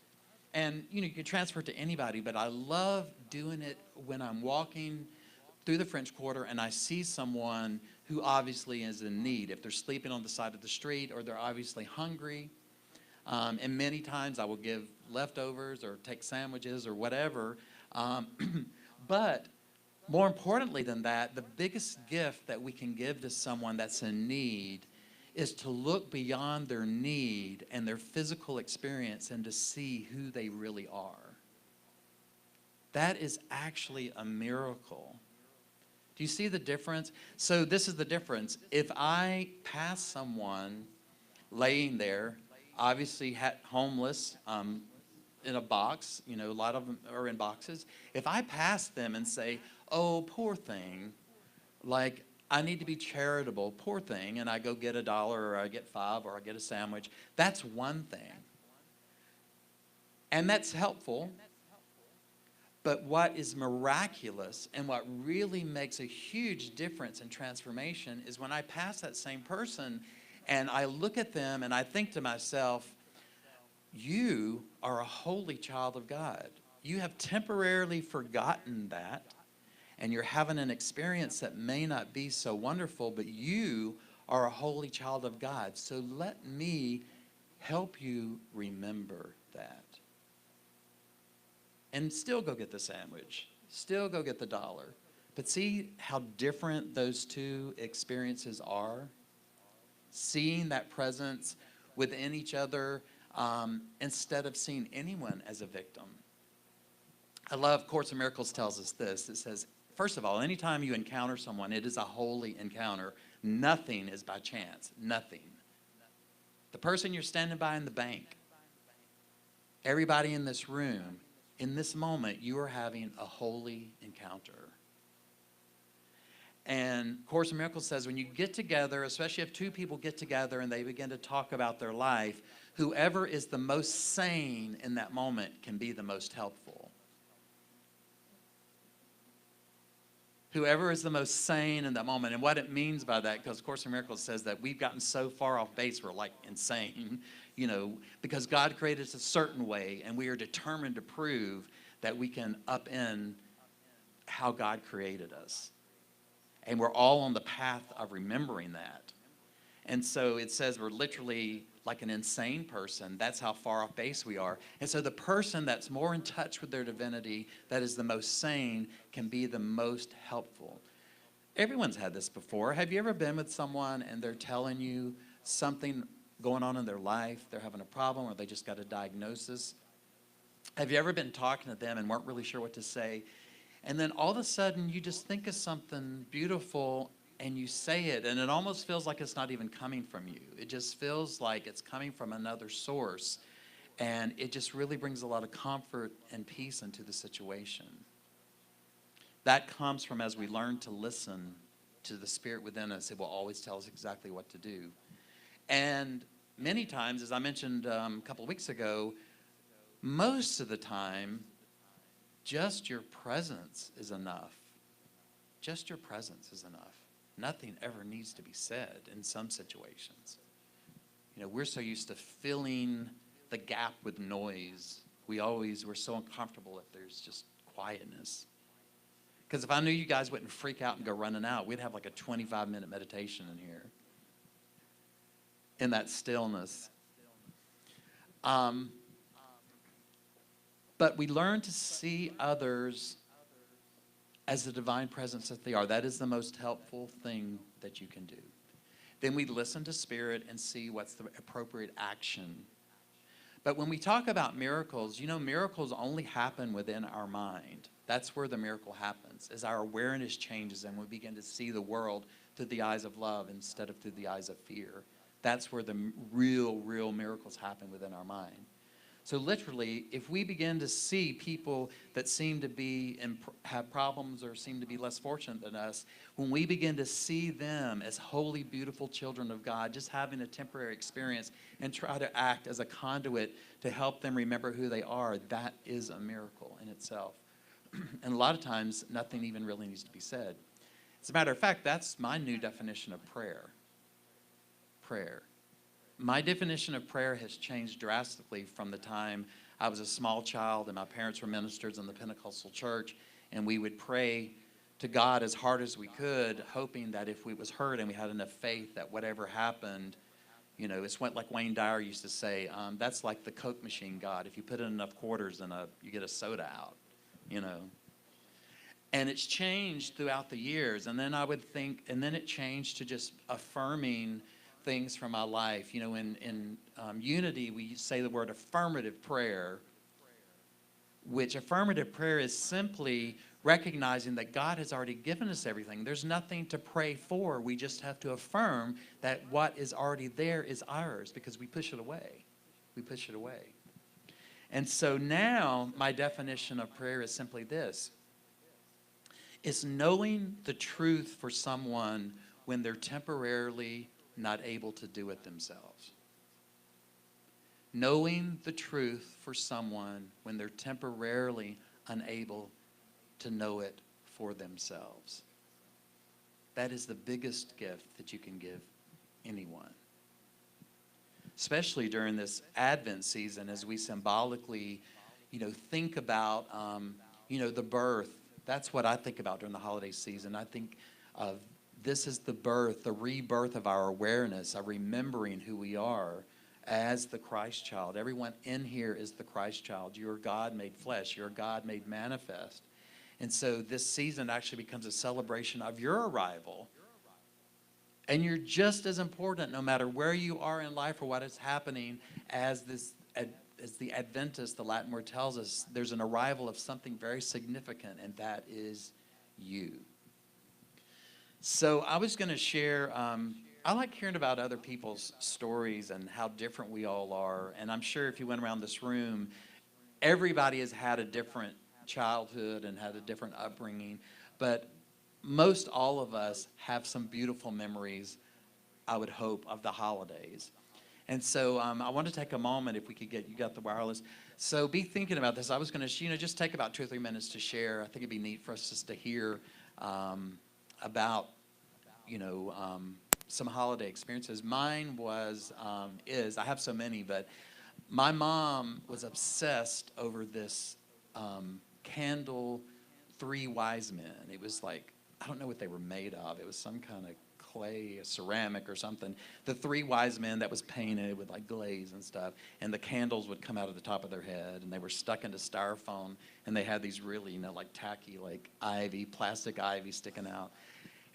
And, you know, you can transfer it to anybody, but I love doing it when I'm walking through the French Quarter and I see someone who obviously is in need. If they're sleeping on the side of the street or they're obviously hungry. And many times I will give leftovers or take sandwiches or whatever. But more importantly than that, the biggest gift that we can give to someone that's in need is to look beyond their need and their physical experience and to see who they really are. That is actually a miracle. Do you see the difference? So this is the difference. If I pass someone laying there, obviously homeless, in a box, you know, a lot of them are in boxes. If I pass them and say, "Oh, poor thing," like, I need to be charitable, poor thing, and I go get $1 or I get 5 or I get a sandwich, that's one thing. And that's helpful. But what is miraculous and what really makes a huge difference in transformation is when I pass that same person and I look at them and I think to myself, you are a holy child of God. You have temporarily forgotten that, and you're having an experience that may not be so wonderful, but you are a holy child of God. So let me help you remember that. And still go get the sandwich. Still go get the $1. But see how different those two experiences are? Seeing that presence within each other instead of seeing anyone as a victim. I love Course in Miracles tells us this. It says, first of all, anytime you encounter someone, it is a holy encounter. Nothing is by chance. Nothing. The person you're standing by in the bank, everybody in this room, in this moment, you are having a holy encounter. And Course in Miracles says when you get together, especially if two people get together and they begin to talk about their life, whoever is the most sane in that moment can be the most helpful. Whoever is the most sane in that moment. And what it means by that, because Course in Miracles says that we've gotten so far off base, we're like insane, you know, because God created us a certain way, and we are determined to prove that we can upend how God created us. And we're all on the path of remembering that. And so it says we're literally like an insane person. That's how far off base we are. And so the person that's more in touch with their divinity, that is the most sane, can be the most helpful. Everyone's had this before. Have you ever been with someone and they're telling you something going on in their life? They're having a problem or they just got a diagnosis. Have you ever been talking to them and weren't really sure what to say? And then all of a sudden you just think of something beautiful and you say it, and it almost feels like it's not even coming from you. It just feels like it's coming from another source, and it just really brings a lot of comfort and peace into the situation. That comes from as we learn to listen to the Spirit within us. It will always tell us exactly what to do. And many times, as I mentioned a couple of weeks ago, most of the time, just your presence is enough. Just your presence is enough. Nothing ever needs to be said in some situations. You know, we're so used to filling the gap with noise. We're so uncomfortable if there's just quietness. Because if I knew you guys wouldn't freak out and go running out, we'd have like a 25-minute meditation in here. In that stillness. But we learn to see others as the divine presence that they are. That is the most helpful thing that you can do. Then we listen to Spirit and see what's the appropriate action. But when we talk about miracles, you know, miracles only happen within our mind. That's where the miracle happens, as our awareness changes and we begin to see the world through the eyes of love instead of through the eyes of fear. That's where the real miracles happen within our mind. So literally, if we begin to see people that seem to be have problems or seem to be less fortunate than us, when we begin to see them as holy, beautiful children of God, just having a temporary experience and try to act as a conduit to help them remember who they are, that is a miracle in itself. And a lot of times, nothing even really needs to be said. As a matter of fact, that's my new definition of prayer. Prayer. My definition of prayer has changed drastically from the time I was a small child and my parents were ministers in the Pentecostal church, and we would pray to God as hard as we could, hoping that if we was hurt and we had enough faith that whatever happened, you know, it's what like Wayne Dyer used to say, that's like the Coke machine God. If you put in enough quarters, then you get a soda out, you know. And it's changed throughout the years. And then I would think, and then it changed to just affirming things from my life. You know, in Unity, we say the word affirmative prayer, which affirmative prayer is simply recognizing that God has already given us everything. There's nothing to pray for. We just have to affirm that what is already there is ours because we push it away. We push it away. And so now my definition of prayer is simply this. It's knowing the truth for someone when they're temporarily not able to do it themselves. Knowing the truth for someone when they're temporarily unable to know it for themselves. That is the biggest gift that you can give anyone. Especially during this Advent season as we symbolically, you know, think about, you know, the birth. That's what I think about during the holiday season. I think of this is the birth, the rebirth of our awareness, our remembering who we are as the Christ child. Everyone in here is the Christ child. You're God made flesh. You're God made manifest. And so this season actually becomes a celebration of your arrival. And you're just as important no matter where you are in life or what is happening as the Adventist, the Latin word tells us, there's an arrival of something very significant, and that is you. So I was going to share, I like hearing about other people's stories and how different we all are. And I'm sure if you went around this room, everybody has had a different childhood and had a different upbringing. But most all of us have some beautiful memories, I would hope, of the holidays. And so I want to take a moment, if we could get, you got the wireless. So be thinking about this. I was going to, you know, just take about 2 or 3 minutes to share. I think it'd be neat for us just to hear about, you know, some holiday experiences. Mine was, I have so many, but my mom was obsessed over this candle, 3 wise men. It was like, I don't know what they were made of. It was some kind of clay, a ceramic or something. The 3 wise men that was painted with like glaze and stuff, and the candles would come out of the top of their head, and they were stuck into styrofoam, and they had these really, you know, like tacky, like ivy, plastic ivy sticking out.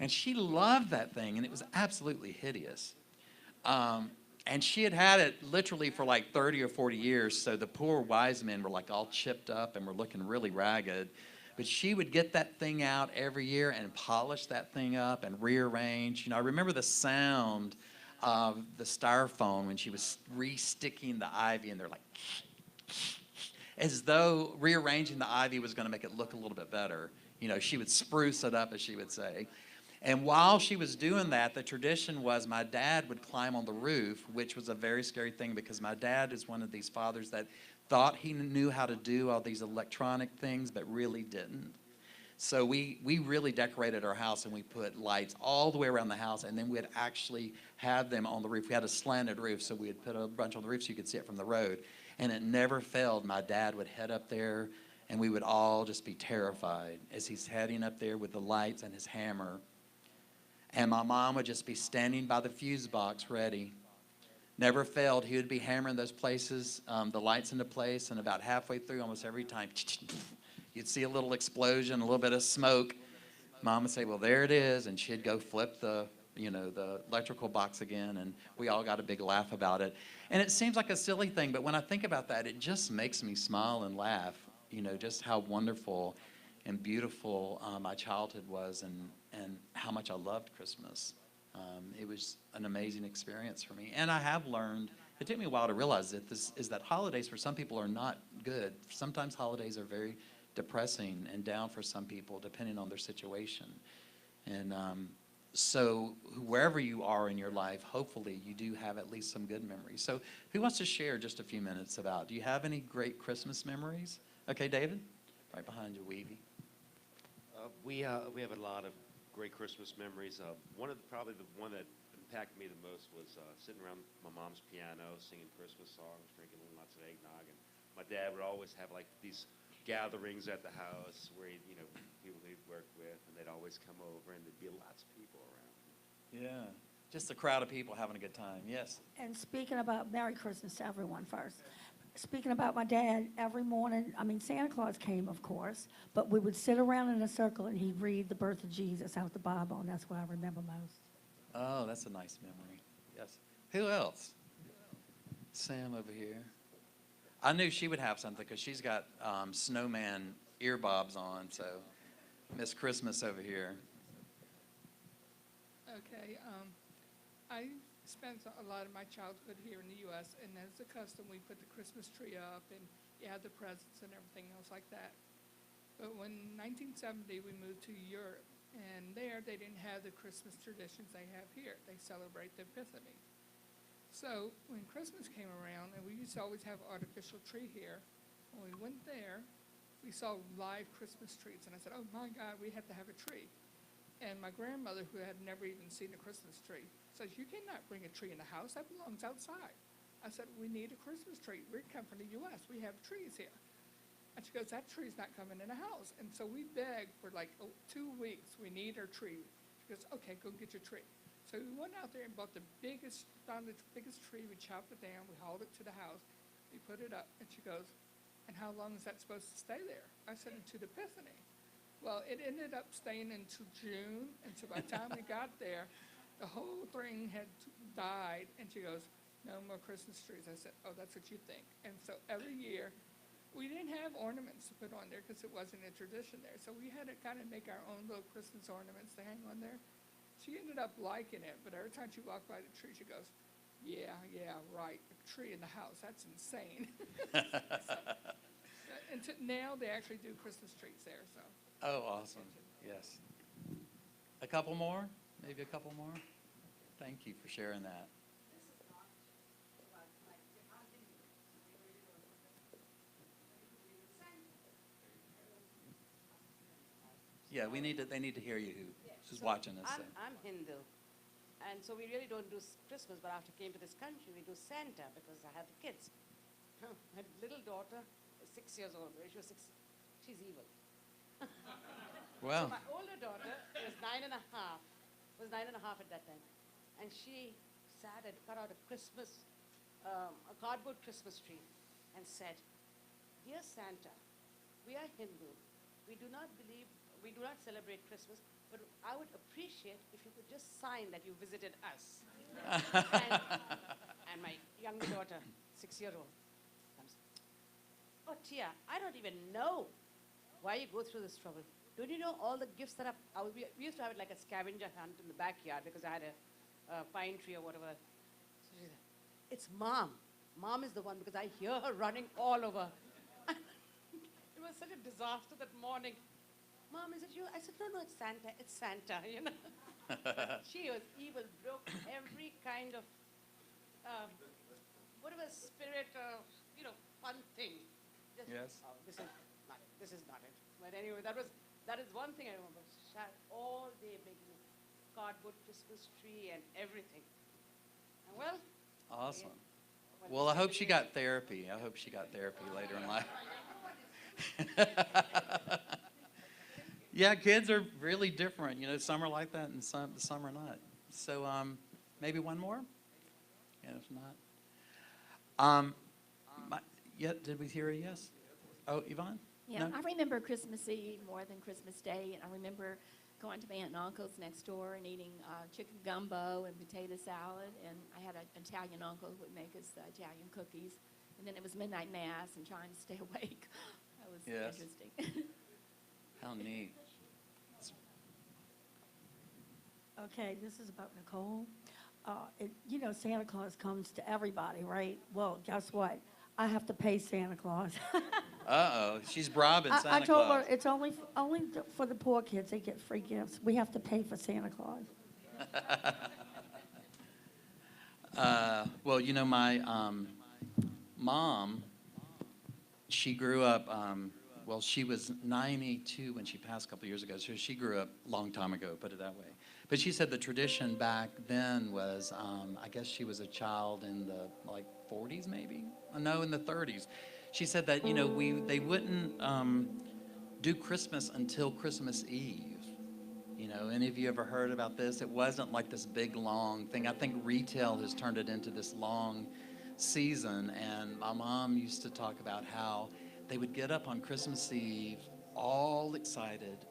And she loved that thing, and it was absolutely hideous. And she had had it literally for like 30 or 40 years, so the poor wise men were like all chipped up and were looking really ragged. But she would get that thing out every year and polish that thing up and rearrange. You know, I remember the sound of the styrofoam when she was re-sticking the ivy, and they're like, as though rearranging the ivy was going to make it look a little bit better. You know, she would spruce it up, as she would say. And while she was doing that, the tradition was my dad would climb on the roof, which was a very scary thing because my dad is one of these fathers that thought he knew how to do all these electronic things, but really didn't. So we really decorated our house, and we put lights all the way around the house, and then we'd actually have them on the roof. We had a slanted roof, so we'd put a bunch on the roof so you could see it from the road. And it never failed. My dad would head up there, and we would all just be terrified as he's heading up there with the lights and his hammer. And my mom would just be standing by the fuse box ready. Never failed. He would be hammering those places, the lights into place, and about halfway through, almost every time, you'd see a little explosion, a little bit of smoke. Mom would say, well, there it is, and she'd go flip the, you know, the electrical box again, and we all got a big laugh about it. And it seems like a silly thing, but when I think about that, it just makes me smile and laugh, you know, just how wonderful and beautiful my childhood was, and how much I loved Christmas. It was an amazing experience for me. And I have learned it took me a while to realize that this is that holidays for some people are not good. Sometimes holidays are very depressing and down for some people, depending on their situation. And so wherever you are in your life, hopefully you do have at least some good memories. So who wants to share just a few minutes about, do you have any great Christmas memories? Okay, David, right behind you, Weavy. We have a lot of great Christmas memories. Probably the one that impacted me the most was sitting around my mom's piano, singing Christmas songs, drinking lots of eggnog. And my dad would always have like these gatherings at the house where people he'd worked with, and they'd always come over, and there'd be lots of people around. Yeah, just a crowd of people having a good time. Yes. And speaking about Merry Christmas to everyone first. Speaking about my dad, every morning, Santa Claus came, of course, but we would sit around in a circle and he'd read the birth of Jesus out the Bible, and that's what I remember most. Oh, that's a nice memory. Yes. Who else? Sam over here. I knew she would have something because she's got snowman earbobs on, so Miss Christmas over here. Okay, I spent a lot of my childhood here in the U.S., and as a custom, we put the Christmas tree up, and you had the presents and everything else like that. But when 1970, we moved to Europe, and there they didn't have the Christmas traditions they have here. They celebrate the Epiphany. So when Christmas came around, and we used to always have artificial tree here, when we went there, we saw live Christmas trees, and I said, oh my God, we have to have a tree. And my grandmother, who had never even seen a Christmas tree, says, you cannot bring a tree in the house, that belongs outside. I said, we need a Christmas tree. We come from the U.S., we have trees here. And she goes, that tree's not coming in the house. And so we begged for like 2 weeks, we need our tree. She goes, okay, go get your tree. So we went out there and bought found the biggest tree, we chopped it down, we hauled it to the house, we put it up, and she goes, and how long is that supposed to stay there? I said, until the Epiphany. Well, it ended up staying until June, and so by the time we got there, the whole thing had died, and she goes, no more Christmas trees. I said, oh, that's what you think. And so every year, we didn't have ornaments to put on there because it wasn't a tradition there. So we had to kind of make our own little Christmas ornaments to hang on there. She ended up liking it, but every time she walked by the tree, she goes, yeah, right, a tree in the house, that's insane. Now they actually do Christmas trees there, so. Oh, awesome. Yes. A couple more? Maybe a couple more? Thank you for sharing that. Yeah, they need to hear you who's watching us. So. I'm Hindu, and so we really don't do Christmas, but after I came to this country, we do Santa because I have the kids. My little daughter is 6 years old. She was 6. She's evil. Wow. So my older daughter was 9 and a half at that time, and she sat and cut out a cardboard Christmas tree and said, dear Santa, we are Hindu. We do not celebrate Christmas, but I would appreciate if you could just sign that you visited us. and my younger daughter, 6-year-old, comes, oh, Tia, I don't even know why you go through this trouble. Don't you know all the gifts that we used to have it like a scavenger hunt in the backyard because I had a pine tree or whatever. So she said, it's Mom. Mom is the one because I hear her running all over. It was such a disaster that morning. Mom, is it you? I said, no, it's Santa. It's Santa, you know. She was evil, broke every kind of, whatever spirit of, fun thing. Just, Yes. oh, this is not it. But anyway, that is one thing I remember. She sat all day making cardboard Christmas tree and everything. And well. Awesome. When Well, I the hope she second got therapy. I hope she got therapy later in life. Yeah, kids are really different. Some are like that and some are not. So maybe one more? And if not. Did we hear a yes? Oh, Yvonne? Yeah, No? I remember Christmas Eve more than Christmas Day, and I remember going to my aunt and uncle's next door and eating chicken gumbo and potato salad, and I had an Italian uncle who would make us Italian cookies, and then it was midnight mass and trying to stay awake. That was Yes. interesting. How neat. Okay, this is about Nicole. Santa Claus comes to everybody, right? Well, guess what? I have to pay Santa Claus. Uh-oh, she's bribing Santa I told Claus. her it's only for the poor kids. They get free gifts. We have to pay for Santa Claus. Well, my mom, she grew up, she was 92 when she passed a couple years ago, so she grew up a long time ago, put it that way. But she said the tradition back then was, I guess she was a child in the, 40s maybe? No, in the 30s. She said that, they wouldn't do Christmas until Christmas Eve. Any of you ever heard about this? It wasn't like this big, long thing. I think retail has turned it into this long season. And my mom used to talk about how they would get up on Christmas Eve all excited.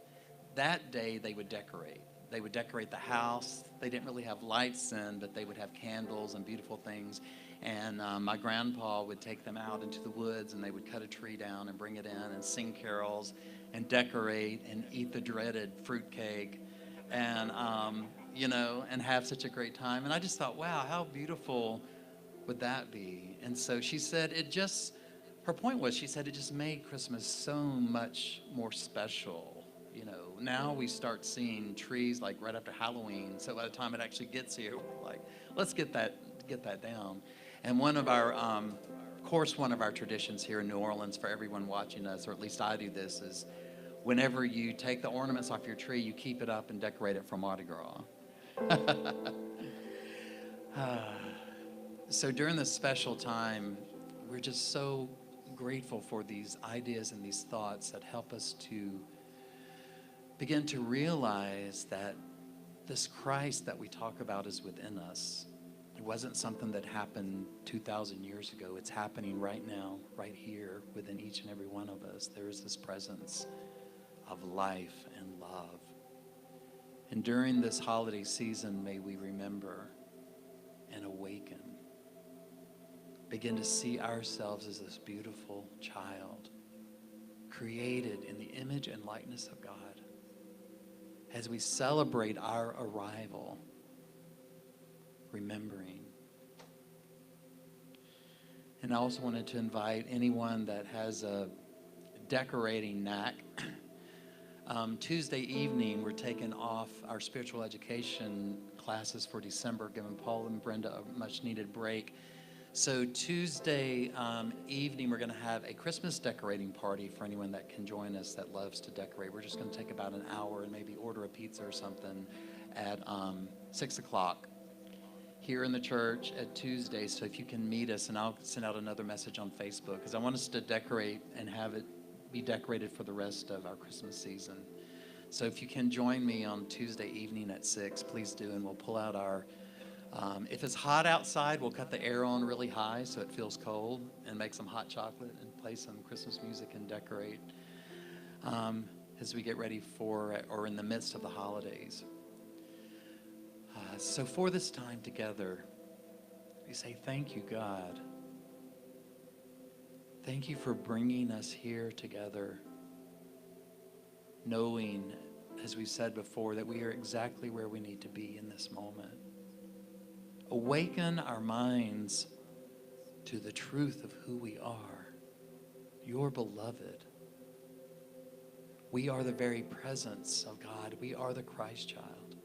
That day, they would decorate. They would decorate the house. They didn't really have lights then, but they would have candles and beautiful things. And my grandpa would take them out into the woods, and they would cut a tree down and bring it in and sing carols and decorate and eat the dreaded fruitcake and, and have such a great time. And I just thought, wow, how beautiful would that be? And so she said her point was, she said it just made Christmas so much more special. Now we start seeing trees right after Halloween. So by the time it actually gets here, we're like, let's get that down. And one of our traditions here in New Orleans for everyone watching us, or at least I do this, is whenever you take the ornaments off your tree, you keep it up and decorate it for Mardi Gras. So during this special time, we're just so grateful for these ideas and these thoughts that help us to begin to realize that this Christ that we talk about is within us. It wasn't something that happened 2,000 years ago. It's happening right now, right here, within each and every one of us. There is this presence of life and love. And during this holiday season, may we remember and awaken. Begin to see ourselves as this beautiful child, created in the image and likeness of God. As we celebrate our arrival, remembering. And I also wanted to invite anyone that has a decorating knack. Tuesday evening, we're taking off our spiritual education classes for December, giving Paul and Brenda a much needed break. So Tuesday evening, we're going to have a Christmas decorating party for anyone that can join us that loves to decorate. We're just going to take about an hour and maybe order a pizza or something at 6 o'clock here in the church at Tuesday. So if you can meet us, and I'll send out another message on Facebook, because I want us to decorate and have it be decorated for the rest of our Christmas season. So if you can join me on Tuesday evening at 6, please do, and we'll pull out our if it's hot outside, we'll cut the air on really high so it feels cold, and make some hot chocolate and play some Christmas music and decorate as we get ready for or in the midst of the holidays. So for this time together, we say thank you, God. Thank you for bringing us here together, knowing, as we said before, that we are exactly where we need to be in this moment. Awaken our minds to the truth of who we are, your beloved. We are the very presence of God. We are the Christ child.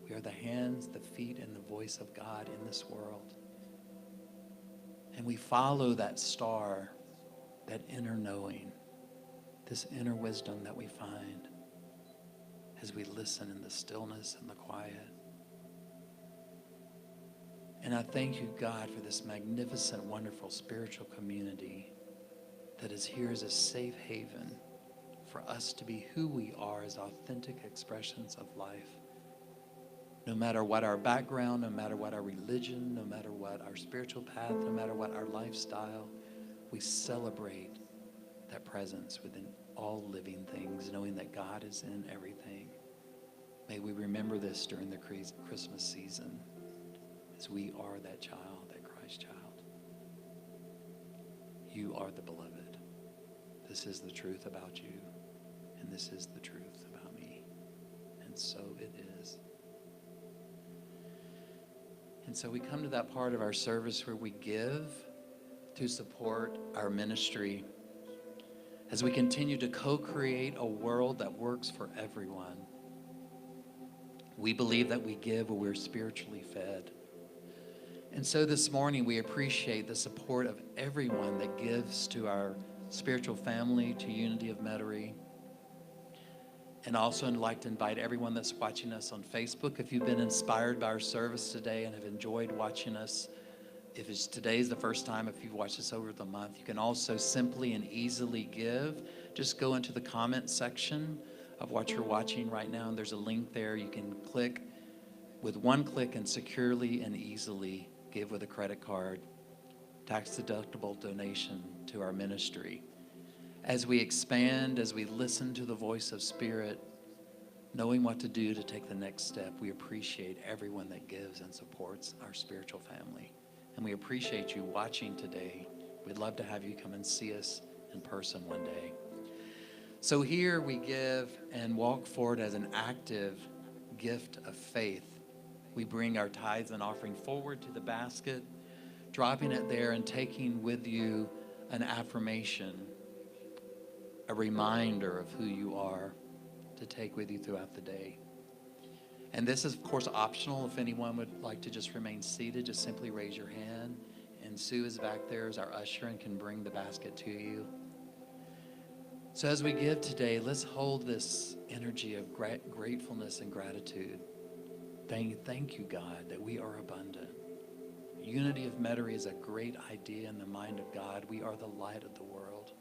We are the hands, the feet, and the voice of God in this world. And we follow that star, that inner knowing, this inner wisdom that we find as we listen in the stillness and the quiet. And I thank you, God, for this magnificent, wonderful spiritual community that is here as a safe haven for us to be who we are as authentic expressions of life. No matter what our background, no matter what our religion, no matter what our spiritual path, no matter what our lifestyle, we celebrate that presence within all living things, knowing that God is in everything. May we remember this during the Christmas season, as we are that child, that Christ child. You are the beloved. This is the truth about you, and this is the truth about me. And so it is. And so we come to that part of our service where we give to support our ministry as we continue to co-create a world that works for everyone. We believe that we give where we're spiritually fed. And so this morning, we appreciate the support of everyone that gives to our spiritual family, to Unity of Metairie. And also I'd like to invite everyone that's watching us on Facebook, if you've been inspired by our service today and have enjoyed watching us, if it's today's the first time, if you've watched us over the month, you can also simply and easily give. Just go into the comment section of what you're watching right now, and there's a link there. You can click with one click and securely and easily give with a credit card, tax-deductible donation to our ministry. As we expand, as we listen to the voice of Spirit, knowing what to do to take the next step, we appreciate everyone that gives and supports our spiritual family. And we appreciate you watching today. We'd love to have you come and see us in person one day. So here we give and walk forward as an active gift of faith. We bring our tithes and offering forward to the basket, dropping it there and taking with you an affirmation, a reminder of who you are to take with you throughout the day. And this is, of course, optional. If anyone would like to just remain seated, just simply raise your hand. And Sue is back there as our usher and can bring the basket to you. So as we give today, let's hold this energy of gratefulness and gratitude. Thank you, God, that we are abundant. Unity of Metairie is a great idea in the mind of God. We are the light of the world.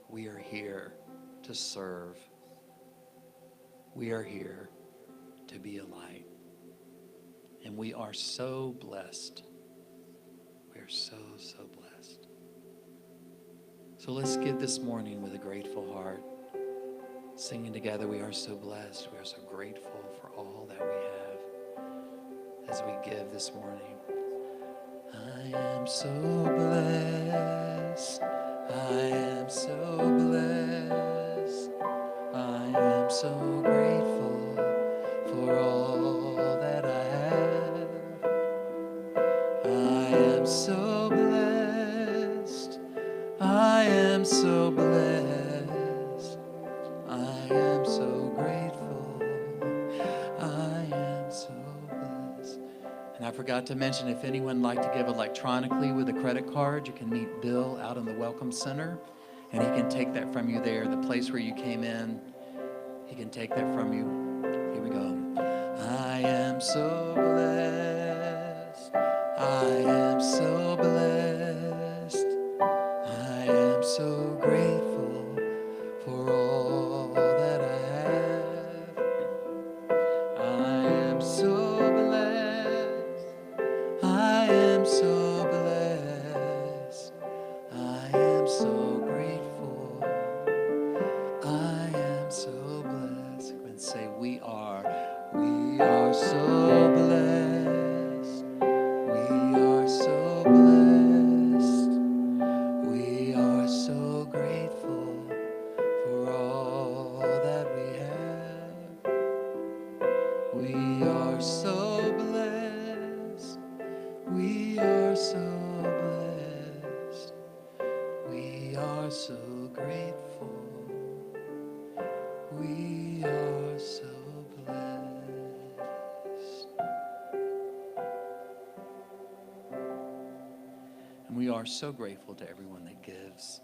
We are here to serve. We are here to be a light. And we are so blessed. We are so, so blessed. So let's give this morning with a grateful heart, singing together, we are so blessed. We are so grateful for all that we have as we give this morning. I am so blessed. I am so blessed. I am so grateful for all that I have. I am so blessed. I am so blessed. I am so grateful. I am so blessed. And I forgot to mention, if anyone would like to give electronically with a credit card, you can meet Bill out in the Welcome Center, and he can take that from you there, the place where you came in. He can take that from you. Here we go. I am so blessed. I am so blessed. I am so grateful for all that I have. I am so blessed. I am so blessed. I am so grateful. I am so blessed. And say, we are so blessed. We are so blessed. We are so grateful for all that we have. We are so blessed. We are so blessed. We are so grateful. We are so blessed. And we are so grateful to everyone that gives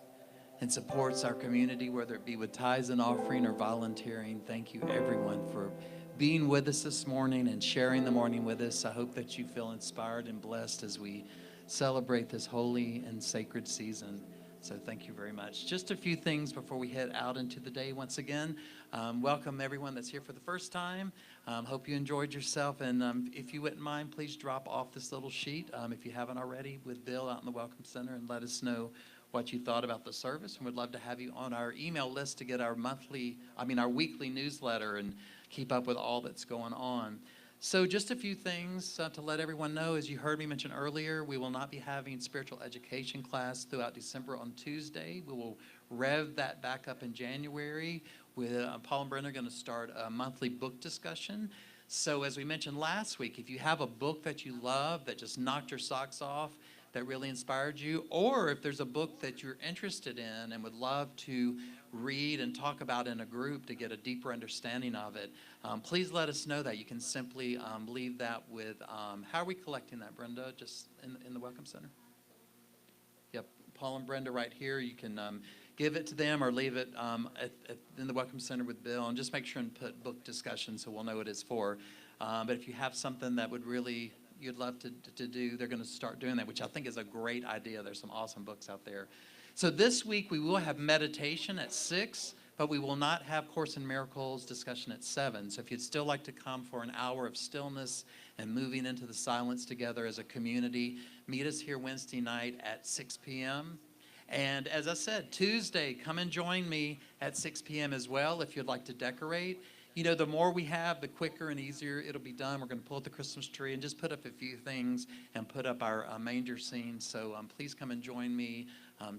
and supports our community, whether it be with tithes and offering or volunteering. Thank you, everyone, for being with us this morning and sharing the morning with us. I hope that you feel inspired and blessed as we celebrate this holy and sacred season. So thank you very much. Just a few things before we head out into the day once again. Welcome everyone that's here for the first time. Hope you enjoyed yourself. And if you wouldn't mind, please drop off this little sheet, if you haven't already, with Bill out in the Welcome Center, and let us know what you thought about the service. And we'd love to have you on our email list to get our weekly newsletter and keep up with all that's going on. So just a few things to let everyone know. As you heard me mention earlier, we will not be having spiritual education class throughout December on Tuesday. We will rev that back up in January with Paul and Brenda are going to start a monthly book discussion. So as we mentioned last week, if you have a book that you love that just knocked your socks off, that really inspired you, or if there's a book that you're interested in and would love to read and talk about in a group to get a deeper understanding of it, please let us know that. You can simply leave that with, how are we collecting that, Brenda? Just in the Welcome Center? Yep, Paul and Brenda right here. You can give it to them or leave it in the Welcome Center with Bill, and just make sure and put book discussion so we'll know what it's for. But if you have something that would really, you'd love to do, they're going to start doing that, which I think is a great idea. There's some awesome books out there. So this week we will have meditation at 6, but we will not have Course in Miracles discussion at 7. So if you'd still like to come for an hour of stillness and moving into the silence together as a community, meet us here Wednesday night at 6 p.m. And as I said, Tuesday, come and join me at 6 p.m. as well if you'd like to decorate. You know, the more we have, the quicker and easier it'll be done. We're going to pull up the Christmas tree and just put up a few things and put up our manger scene. So please come and join me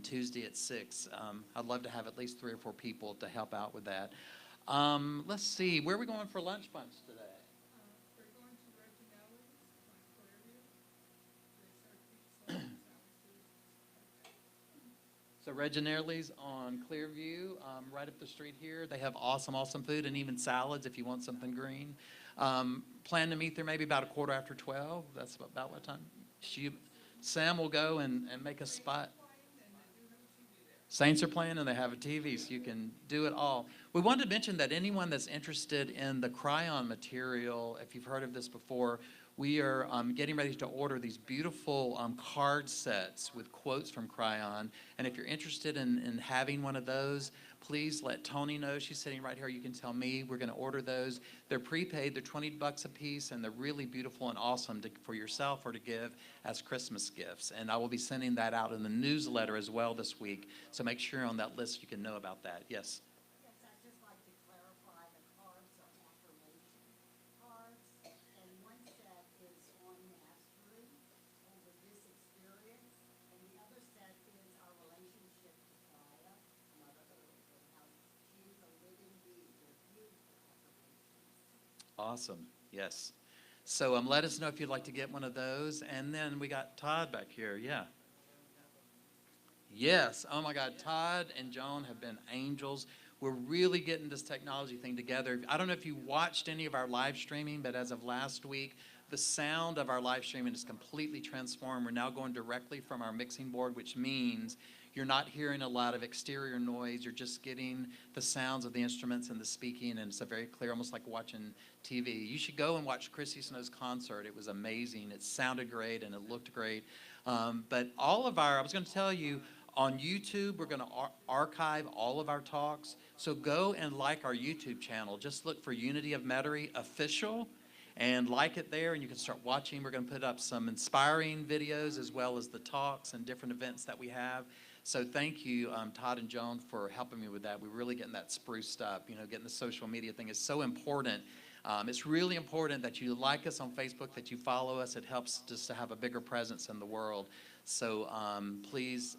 Tuesday at 6. I'd love to have at least 3 or 4 people to help out with that. Let's see, where are we going for lunch bunch today? We're going to Reginelli's on Clearview. They serve pizza, sandwiches. So Reginelli's on Clearview, right up the street here. They have awesome, awesome food and even salads if you want something green. Plan to meet there maybe about 12:15. That's about what time? Sam will go and make a spot. Saints are playing and they have a TV, so you can do it all. We wanted to mention that anyone that's interested in the Cryon material, if you've heard of this before, we are getting ready to order these beautiful card sets with quotes from Cryon. And if you're interested in having one of those, please let Tony know. She's sitting right here. You can tell me. We're going to order those. They're prepaid. They're $20 a piece, and they're really beautiful and awesome for yourself or to give as Christmas gifts. And I will be sending that out in the newsletter as well this week. So make sure on that list you can know about that. Yes? Yes, I'd just like to clarify the cards are affirmation cards, and one set is on mastery over this experience, and the other set is our relationship to Gaia, Mother Earth, and how she is a living being. They're beautiful affirmations. Awesome. Yes. So let us know if you'd like to get one of those. And then we got Todd back here. Yeah. Yes. Oh, my God. Todd and Joan have been angels. We're really getting this technology thing together. I don't know if you watched any of our live streaming, but as of last week, the sound of our live streaming is completely transformed. We're now going directly from our mixing board, which means you're not hearing a lot of exterior noise. You're just getting the sounds of the instruments and the speaking, and it's a very clear, almost like watching TV. You should go and watch Chrissy Snow's concert. It was amazing. It sounded great, and it looked great. But all of I was going to tell you, on YouTube, we're going to archive all of our talks. So go and like our YouTube channel. Just look for Unity of Metairie Official and like it there, and you can start watching. We're going to put up some inspiring videos as well as the talks and different events that we have. So thank you, Todd and Joan, for helping me with that. We're really getting that spruced up. You know, getting the social media thing is so important. It's really important that you like us on Facebook, that you follow us. It helps just to have a bigger presence in the world. So please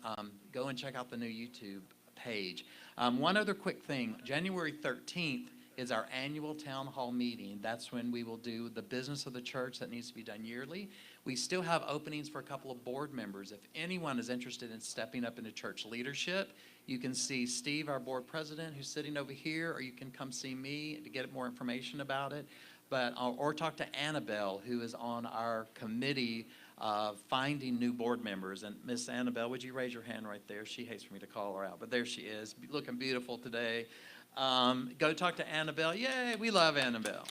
go and check out the new YouTube page. One other quick thing. January 13th is our annual town hall meeting. That's when we will do the business of the church that needs to be done yearly. We still have openings for a couple of board members. If anyone is interested in stepping up into church leadership, you can see Steve, our board president, who's sitting over here, or you can come see me to get more information about it. But or talk to Annabelle, who is on our committee of finding new board members. And Miss Annabelle, would you raise your hand right there? She hates for me to call her out, but there she is, looking beautiful today. Go talk to Annabelle. Yay, we love Annabelle.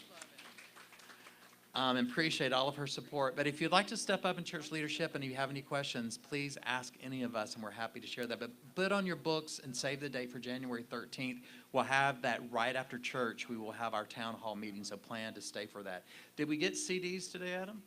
And appreciate all of her support. But if you'd like to step up in church leadership and you have any questions, please ask any of us, and we're happy to share that. But put on your books and save the date for January 13th. We'll have that right after church. We will have our town hall meeting, so plan to stay for that. Did we get CDs today, Adam?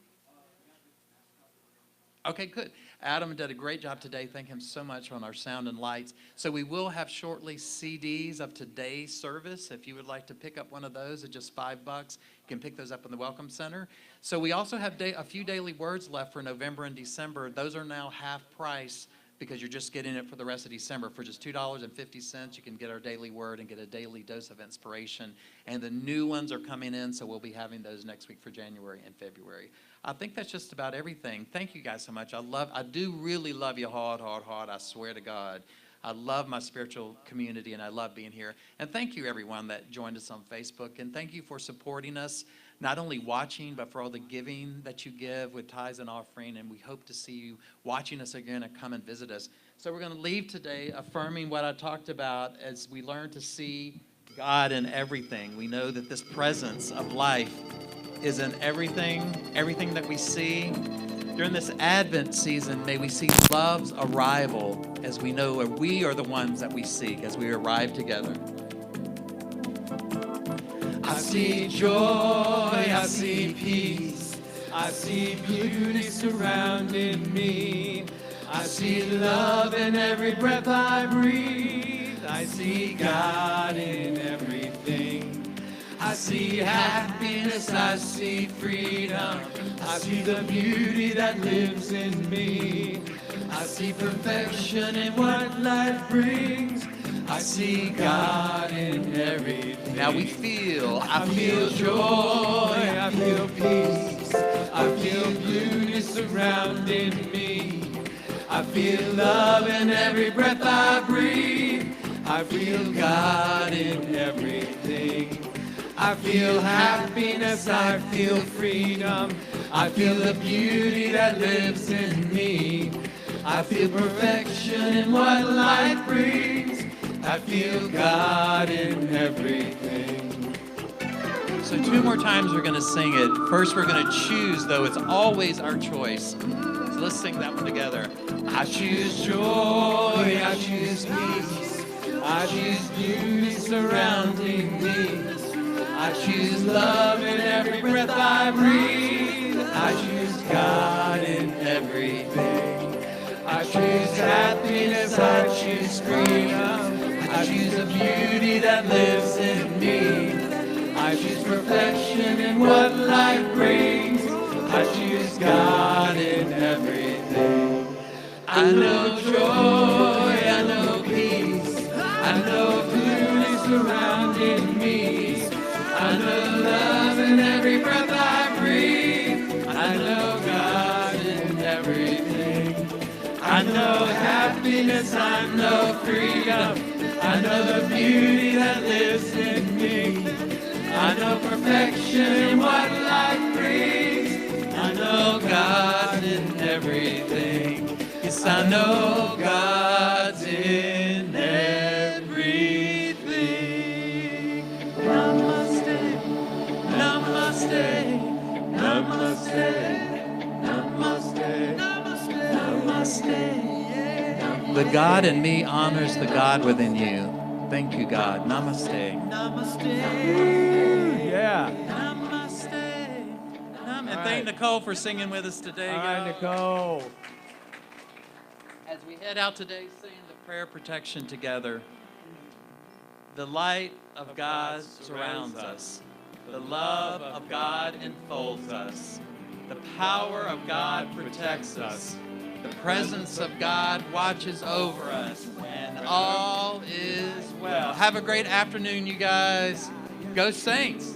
Okay, good. Adam did a great job today. Thank him so much on our sound and lights. So we will have shortly CDs of today's service. If you would like to pick up one of those at just $5, you can pick those up in the Welcome Center. So we also have a few daily words left for November and December. Those are now half price because you're just getting it for the rest of December. For just $2.50, you can get our daily word and get a daily dose of inspiration. And the new ones are coming in, so we'll be having those next week for January and February. I think that's just about everything. Thank you guys so much. I do really love you hard, hard, hard. I swear to God. I love my spiritual community, and I love being here. And thank you, everyone that joined us on Facebook. And thank you for supporting us, not only watching, but for all the giving that you give with tithes and offering. And we hope to see you watching us again and come and visit us. So we're going to leave today affirming what I talked about as we learn to see God in everything. We know that this presence of life is in everything that we see. During this Advent season, may we see love's arrival as we know we are the ones that we seek as we arrive together. I see joy, I see peace, I see beauty surrounding me. I see love in every breath I breathe. I see God in everything. I see happiness, I see freedom. I see the beauty that lives in me. I see perfection in what life brings. I see God in everything. Now we feel, I feel joy, I feel peace, I feel beauty surrounding me. I feel love in every breath I breathe. I feel God in everything. I feel happiness, I feel freedom. I feel the beauty that lives in me. I feel perfection in what life brings. I feel God in everything. So 2 more times we're going to sing it. First we're going to choose, though it's always our choice. So let's sing that one together. I choose joy, I choose peace, I choose beauty surrounding me. I choose love in every breath I breathe. I choose God in everything. I choose happiness, I choose freedom. I choose the beauty that lives in me. I choose perfection in what life brings. I choose God in everything. I know joy, I know peace, I know beauty surrounding me. I know love in every breath I breathe. I know God in everything. I know happiness, I know freedom. I know the beauty that lives in me. I know perfection in what life brings. I know God in everything. Yes, I know God's in everything. Namaste, namaste, namaste, namaste, namaste. The God in me honors the God within you. Thank you, God. Namaste. Namaste. Yeah. Namaste. And thank Nicole for singing with us today. All right, y'all. Nicole. As we head out today, saying the prayer protection together, the light of God surrounds us. The love of God enfolds us. The power of God protects us. The presence of God watches over us. And all is well. Have a great afternoon, you guys. Go Saints.